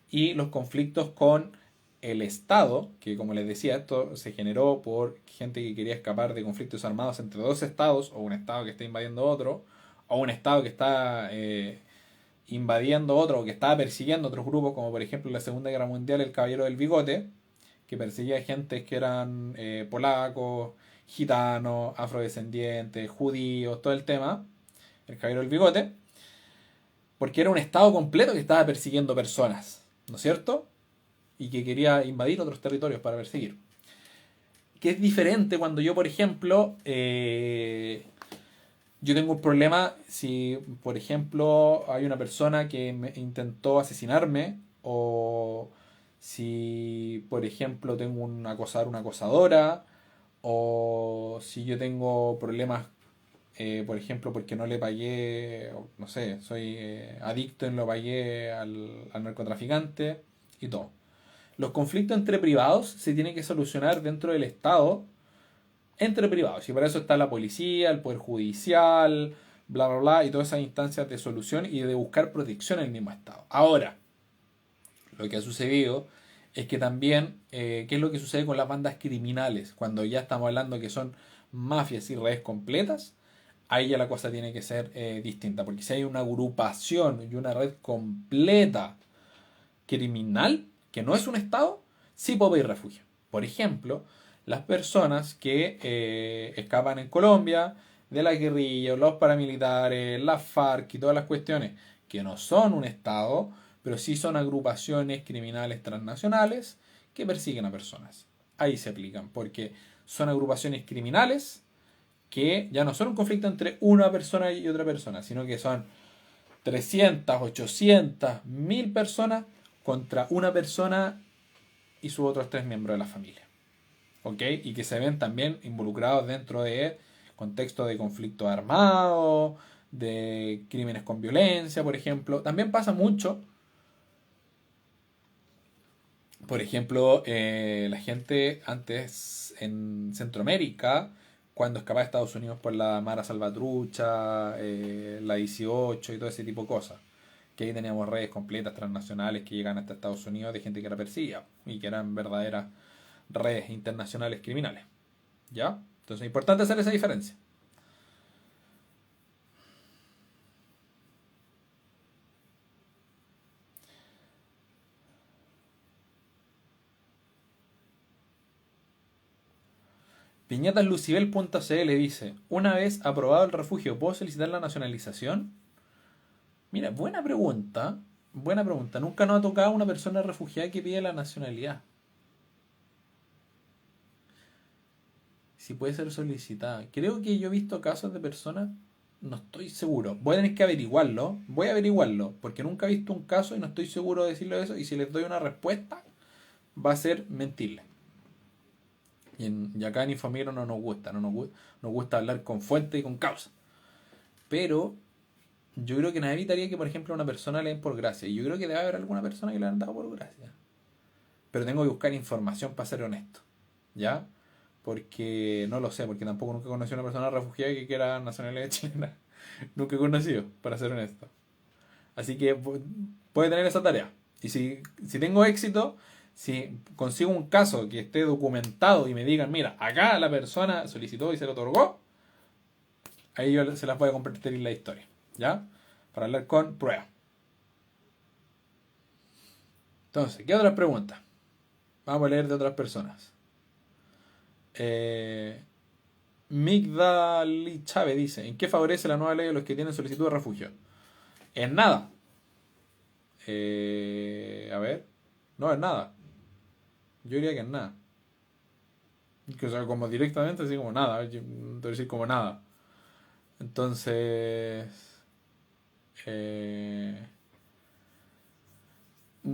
Y los conflictos con el Estado, que como les decía, esto se generó por gente que quería escapar de conflictos armados entre dos estados, o un estado que está invadiendo otro, o un estado que está invadiendo otro, o que estaba persiguiendo otros grupos, como por ejemplo en la Segunda Guerra Mundial el Caballero del Bigote, que perseguía gente que eran polacos, gitanos, afrodescendientes, judíos, todo el tema, el Caballero del Bigote, porque era un estado completo que estaba persiguiendo personas, ¿no es cierto? Y que quería invadir otros territorios para perseguir. Que es diferente cuando yo, por ejemplo, yo tengo un problema si, por ejemplo, hay una persona que me intentó asesinarme o si, por ejemplo, tengo un acosador, una acosadora o si yo tengo problemas, por ejemplo, porque no le pagué, no sé, soy adicto y no lo pagué al narcotraficante y todo. Los conflictos entre privados se tienen que solucionar dentro del Estado entre privados. Y para eso está la policía, el poder judicial, bla, bla, bla, y todas esas instancias de solución y de buscar protección en el mismo Estado. Ahora, lo que ha sucedido es que también, ¿qué es lo que sucede con las bandas criminales? Cuando ya estamos hablando que son mafias y redes completas, ahí ya la cosa tiene que ser distinta. Porque si hay una agrupación y una red completa criminal, que no es un Estado, sí puede pedir refugio. Por ejemplo, las personas que escapan en Colombia de la guerrilla, los paramilitares, las FARC y todas las cuestiones que no son un Estado, pero sí son agrupaciones criminales transnacionales que persiguen a personas. Ahí se aplican, porque son agrupaciones criminales que ya no son un conflicto entre una persona y otra persona, sino que son 300, 800, 1000 personas contra una persona y sus otros 3 miembros de la familia. ¿Ok? Y que se ven también involucrados dentro de contexto de conflictos armados, de crímenes con violencia, por ejemplo. También pasa mucho, por ejemplo, la gente antes en Centroamérica, cuando escapaba de Estados Unidos por la Mara Salvatrucha, la 18 y todo ese tipo de cosas. Que ahí teníamos redes completas transnacionales que llegan hasta Estados Unidos de gente que era perseguida y que eran verdaderas redes internacionales criminales. ¿Ya? Entonces es importante hacer esa diferencia. Piñataslucibel.cl dice: una vez aprobado el refugio, ¿puedo solicitar la nacionalización? Mira, buena pregunta. Buena pregunta. Nunca nos ha tocado una persona refugiada que pide la nacionalidad. Si puede ser solicitada. Creo que yo he visto casos de personas. No estoy seguro. Voy a tener que averiguarlo. Voy a averiguarlo. Porque nunca he visto un caso y no estoy seguro de decirlo eso. Y si les doy una respuesta, va a ser mentirle. Y acá en Infomigro no nos gusta. Nos gusta hablar con fuente y con causa. Pero yo creo que nada evitaría que, por ejemplo, a una persona le den por gracia. Y yo creo que debe haber alguna persona que le han dado por gracia. Pero tengo que buscar información para ser honesto. ¿Ya? Porque no lo sé, porque tampoco nunca conocí a una persona refugiada que quiera nacionalidad chilena. Nunca he conocido, para ser honesto. Así que puede tener esa tarea. Y si tengo éxito, si consigo un caso que esté documentado y me digan, mira, acá la persona solicitó y se le otorgó, ahí yo se las voy a compartir en la historia. ¿Ya? Para hablar con pruebas. Entonces, ¿qué otras preguntas? Vamos a leer de otras personas. Eh, Migdali Chávez dice: ¿en qué favorece la nueva ley a los que tienen solicitud de refugio? En nada. A ver. No, en nada. Yo diría que en nada. Que, o sea, como directamente, así como nada. Yo te voy a decir como nada. Entonces. Eh,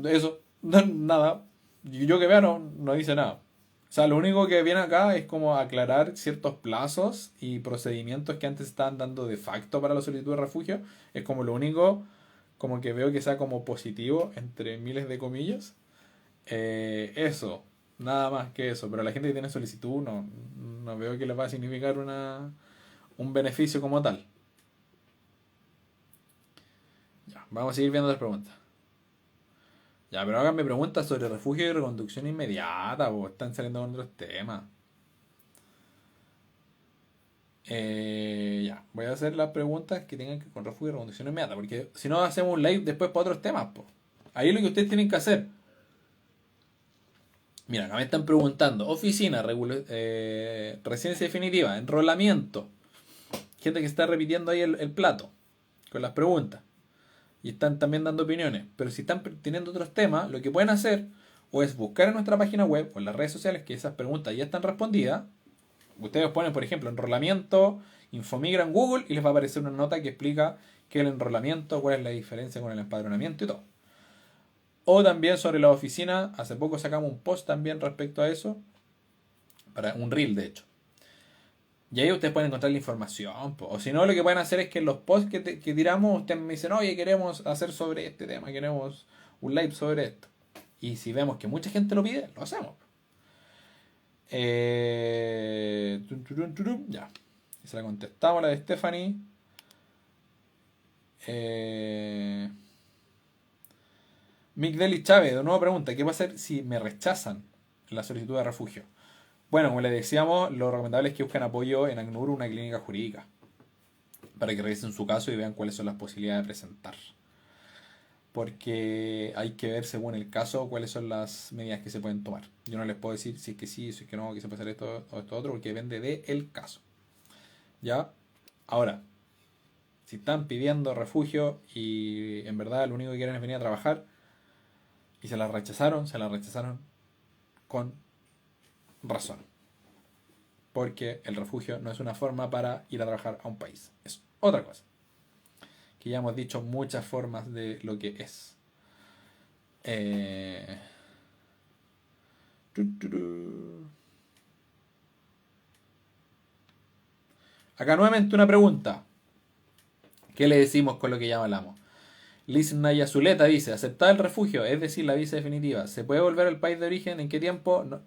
eso. Nada. Yo que vea no dice nada. O sea, lo único que viene acá es como aclarar ciertos plazos y procedimientos que antes estaban dando de facto para la solicitud de refugio. Es como lo único, como que veo que sea como positivo, entre miles de comillas. Eso, nada más que eso. Pero a la gente que tiene solicitud no veo que les va a significar un beneficio como tal. Ya, vamos a seguir viendo las preguntas. Ya, pero háganme preguntas sobre refugio y reconducción inmediata, o están saliendo con otros temas. Ya, voy a hacer las preguntas que tengan que ver con refugio y reconducción inmediata, porque si no hacemos un live después para otros temas, po. Ahí es lo que ustedes tienen que hacer. Mira, acá me están preguntando: oficina, residencia definitiva, enrolamiento. Gente que está repitiendo ahí el plato con las preguntas. Y están también dando opiniones. Pero si están teniendo otros temas, lo que pueden hacer o es buscar en nuestra página web o en las redes sociales que esas preguntas ya están respondidas. Ustedes ponen, por ejemplo, enrolamiento, Infomigra en Google y les va a aparecer una nota que explica qué es el enrolamiento, cuál es la diferencia con el empadronamiento y todo. O también sobre la oficina, hace poco sacamos un post también respecto a eso, para un reel de hecho. Y ahí ustedes pueden encontrar la información. O si no, lo que pueden hacer es que en los posts que tiramos, ustedes me dicen: oye, queremos hacer sobre este tema, queremos un live sobre esto. Y si vemos que mucha gente lo pide, lo hacemos. Ya. Se la contestamos, la de Stephanie. Mick Deli Chávez, de nuevo pregunta: ¿qué va a hacer si me rechazan la solicitud de refugio? Bueno, como les decíamos, lo recomendable es que busquen apoyo en ACNUR, una clínica jurídica, para que revisen su caso y vean cuáles son las posibilidades de presentar. Porque hay que ver según el caso cuáles son las medidas que se pueden tomar. Yo no les puedo decir si es que sí, si es que no, que se puede hacer esto o esto otro, porque depende del caso. ¿Ya? Ahora, Si están pidiendo refugio y en verdad lo único que quieren es venir a trabajar y se la rechazaron con razón. Porque el refugio no es una forma para ir a trabajar a un país. Es otra cosa. Que ya hemos dicho muchas formas de lo que es. Eh... Acá nuevamente una pregunta. ¿Qué le decimos con lo que ya hablamos? Liz Naya Zuleta dice, aceptar el refugio, es decir, la visa definitiva. ¿Se puede volver al país de origen? ¿En qué tiempo? No.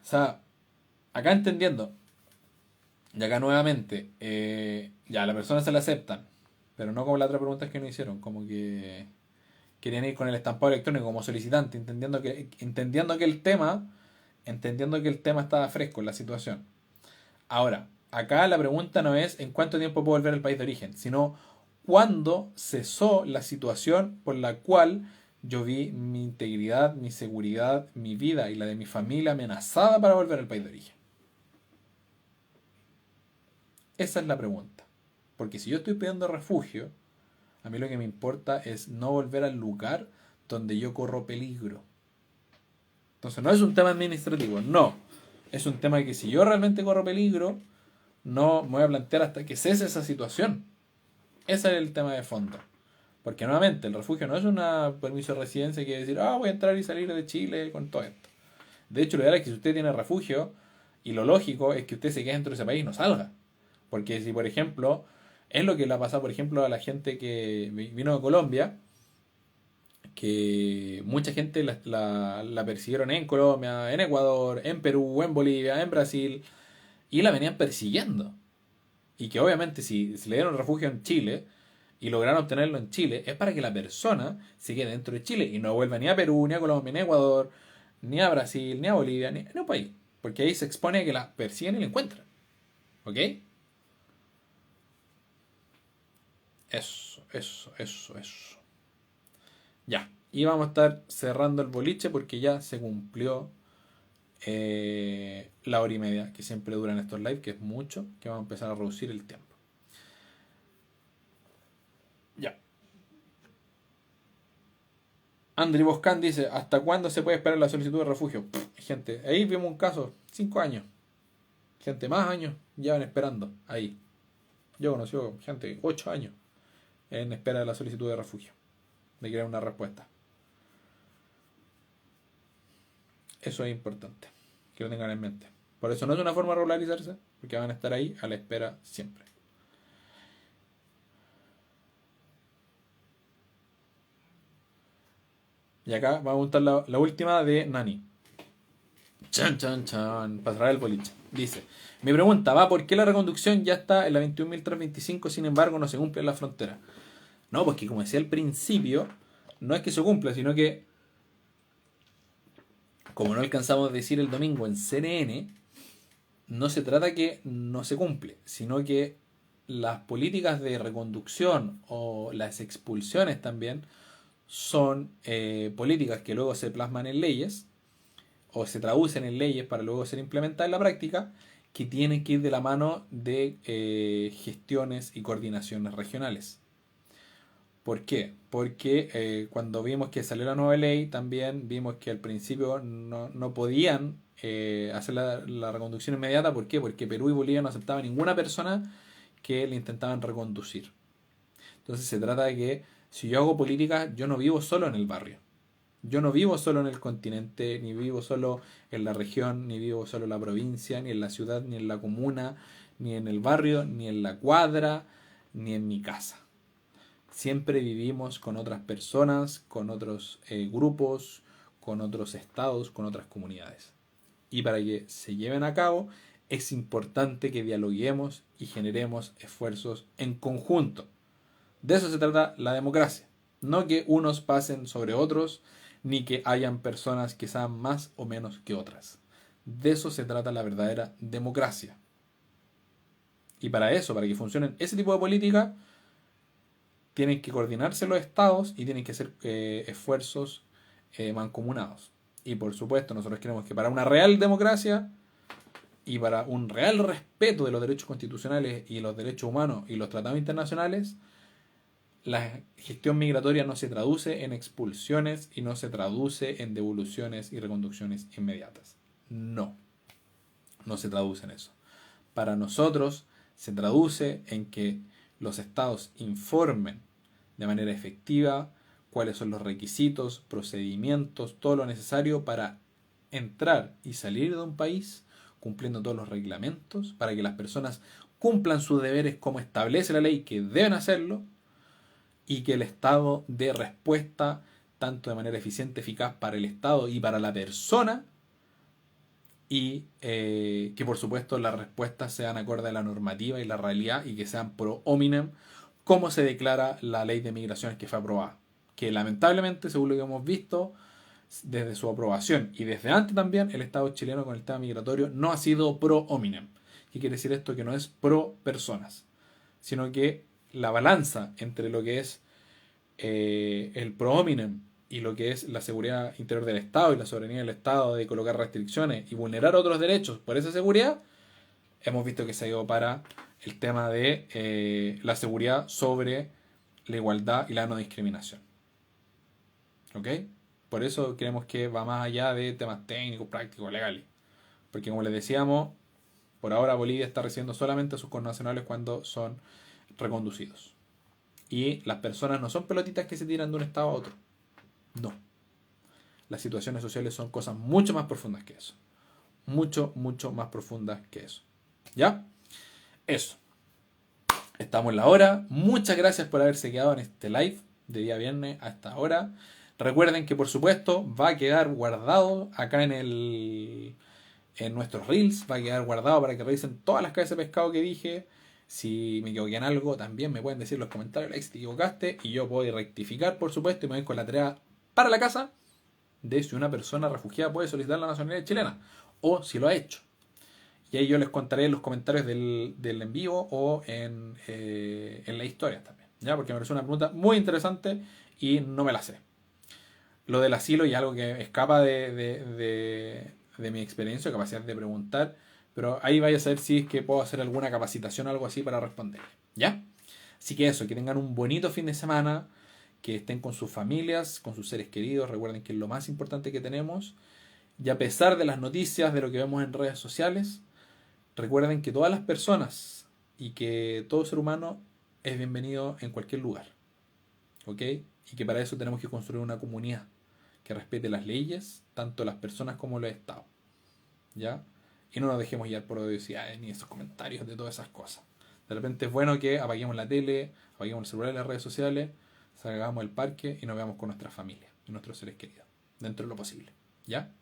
O sea, acá entendiendo, y acá nuevamente, ya la persona se la aceptan, pero no como las otras preguntas que nos hicieron, como que querían ir con el estampado electrónico como solicitante, entendiendo que el tema estaba fresco en la situación. Ahora, acá la pregunta no es en cuánto tiempo puedo volver al país de origen, sino cuándo cesó la situación por la cual yo vi mi integridad, mi seguridad, mi vida y la de mi familia amenazada para volver al país de origen. Esa es la pregunta. Porque si yo estoy pidiendo refugio, a mí lo que me importa es no volver al lugar donde yo corro peligro. Entonces no es un tema administrativo, no. Es un tema de que si yo realmente corro peligro, no me voy a plantear hasta que cese esa situación. Ese es el tema de fondo. Porque nuevamente, el refugio no es un permiso de residencia que decir, voy a entrar y salir de Chile con todo esto. De hecho, lo ideal es que si usted tiene refugio, y lo lógico es que usted se quede dentro de ese país y no salga. Porque si, por ejemplo, es lo que le ha pasado, por ejemplo, a la gente que vino de Colombia, que mucha gente la persiguieron en Colombia, en Ecuador, en Perú, en Bolivia, en Brasil, y la venían persiguiendo. Y que obviamente si le dieron refugio en Chile y lograron obtenerlo en Chile, es para que la persona se quede dentro de Chile y no vuelva ni a Perú, ni a Colombia, ni a Ecuador, ni a Brasil, ni a Bolivia, ni a un país. Porque ahí se expone a que la persiguen y la encuentran. ¿Ok? Eso. Ya. Y vamos a estar cerrando el boliche porque ya se cumplió la hora y media que siempre duran estos live, que es mucho, que vamos a empezar a reducir el tiempo. Ya. Andri Boscan dice, ¿hasta cuándo se puede esperar la solicitud de refugio? Gente, ahí vimos un caso, 5 años. Gente, más años llevan esperando, ahí. Yo conocí gente, 8 años en espera de la solicitud de refugio, de crear una respuesta. Eso es importante, que lo tengan en mente. Por eso no es una forma de regularizarse, porque van a estar ahí a la espera siempre. Y acá vamos a montar la última de Nani. Chan, chan, chan. Para cerrar el boliche. Dice: mi pregunta va: ¿por qué la reconducción ya está en la 21.325, sin embargo no se cumple en la frontera? No, pues que como decía al principio, no es que se cumpla, sino que, como no alcanzamos a decir el domingo en CNN, no se trata que no se cumple, sino que las políticas de reconducción o las expulsiones también son políticas que luego se plasman en leyes o se traducen en leyes para luego ser implementadas en la práctica, que tienen que ir de la mano de gestiones y coordinaciones regionales. ¿Por qué? Porque cuando vimos que salió la nueva ley, también vimos que al principio no podían hacer la reconducción inmediata. ¿Por qué? Porque Perú y Bolivia no aceptaban ninguna persona que le intentaban reconducir. Entonces se trata de que si yo hago política, yo no vivo solo en el barrio. Yo no vivo solo en el continente, ni vivo solo en la región, ni vivo solo en la provincia, ni en la ciudad, ni en la comuna, ni en el barrio, ni en la cuadra, ni en mi casa. Siempre vivimos con otras personas, con otros grupos, con otros estados, con otras comunidades. Y para que se lleven a cabo, es importante que dialoguemos y generemos esfuerzos en conjunto. De eso se trata la democracia. No que unos pasen sobre otros, ni que hayan personas que sean más o menos que otras. De eso se trata la verdadera democracia. Y para eso, para que funcionen ese tipo de política, tienen que coordinarse los estados y tienen que hacer esfuerzos mancomunados. Y por supuesto, nosotros queremos que para una real democracia y para un real respeto de los derechos constitucionales y los derechos humanos y los tratados internacionales, la gestión migratoria no se traduce en expulsiones y no se traduce en devoluciones y reconducciones inmediatas. No, no se traduce en eso. Para nosotros se traduce en que los estados informen de manera efectiva cuáles son los requisitos, procedimientos, todo lo necesario para entrar y salir de un país cumpliendo todos los reglamentos, para que las personas cumplan sus deberes como establece la ley que deben hacerlo, y que el Estado dé respuesta tanto de manera eficiente, eficaz para el Estado y para la persona, y que por supuesto las respuestas sean acorde a la normativa y la realidad y que sean pro hominem, como se declara la ley de migraciones que fue aprobada, que lamentablemente, según lo que hemos visto desde su aprobación y desde antes también, el Estado chileno con el tema migratorio no ha sido pro hominem. ¿Qué quiere decir esto? Que no es pro personas, sino que la balanza entre lo que es el pro hominem y lo que es la seguridad interior del Estado y la soberanía del Estado de colocar restricciones y vulnerar otros derechos por esa seguridad, hemos visto que se ha ido para el tema de la seguridad sobre la igualdad y la no discriminación. ¿Ok? Por eso creemos que va más allá de temas técnicos, prácticos, legales. Porque como les decíamos, por ahora Bolivia está recibiendo solamente a sus connacionales cuando son reconducidos. Y las personas no son pelotitas que se tiran de un estado a otro. No. Las situaciones sociales son cosas mucho más profundas que eso. Mucho, mucho más profundas que eso. ¿Ya? Eso. Estamos en la hora. Muchas gracias por haberse quedado en este live de día viernes a esta hora. Recuerden que por supuesto va a quedar guardado acá en nuestros reels. Va a quedar guardado para que revisen todas las cabezas de pescado que dije. Si me equivoqué en algo, también me pueden decir en los comentarios, Alex, te equivocaste, y yo puedo rectificar, por supuesto, y me voy con la tarea para la casa de si una persona refugiada puede solicitar la nacionalidad chilena, o si lo ha hecho. Y ahí yo les contaré en los comentarios del en vivo o en la historia también, ¿ya? Porque me pareció una pregunta muy interesante y no me la sé. Lo del asilo y algo que escapa de mi experiencia o capacidad de preguntar, pero ahí vaya a saber si es que puedo hacer alguna capacitación o algo así para responder. ¿Ya? Así que eso, que tengan un bonito fin de semana, que estén con sus familias, con sus seres queridos, recuerden que es lo más importante que tenemos, y a pesar de las noticias, de lo que vemos en redes sociales, recuerden que todas las personas y que todo ser humano es bienvenido en cualquier lugar, ¿ok? Y que para eso tenemos que construir una comunidad que respete las leyes, tanto las personas como los estados, ¿ya? Y no nos dejemos guiar por odiosidades ni esos comentarios de todas esas cosas. De repente es bueno que apaguemos la tele, apaguemos el celular y las redes sociales, salgamos al parque y nos veamos con nuestra familia y nuestros seres queridos, dentro de lo posible, ¿ya?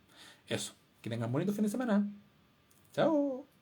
Eso, que tengan bonito fin de semana. Chao.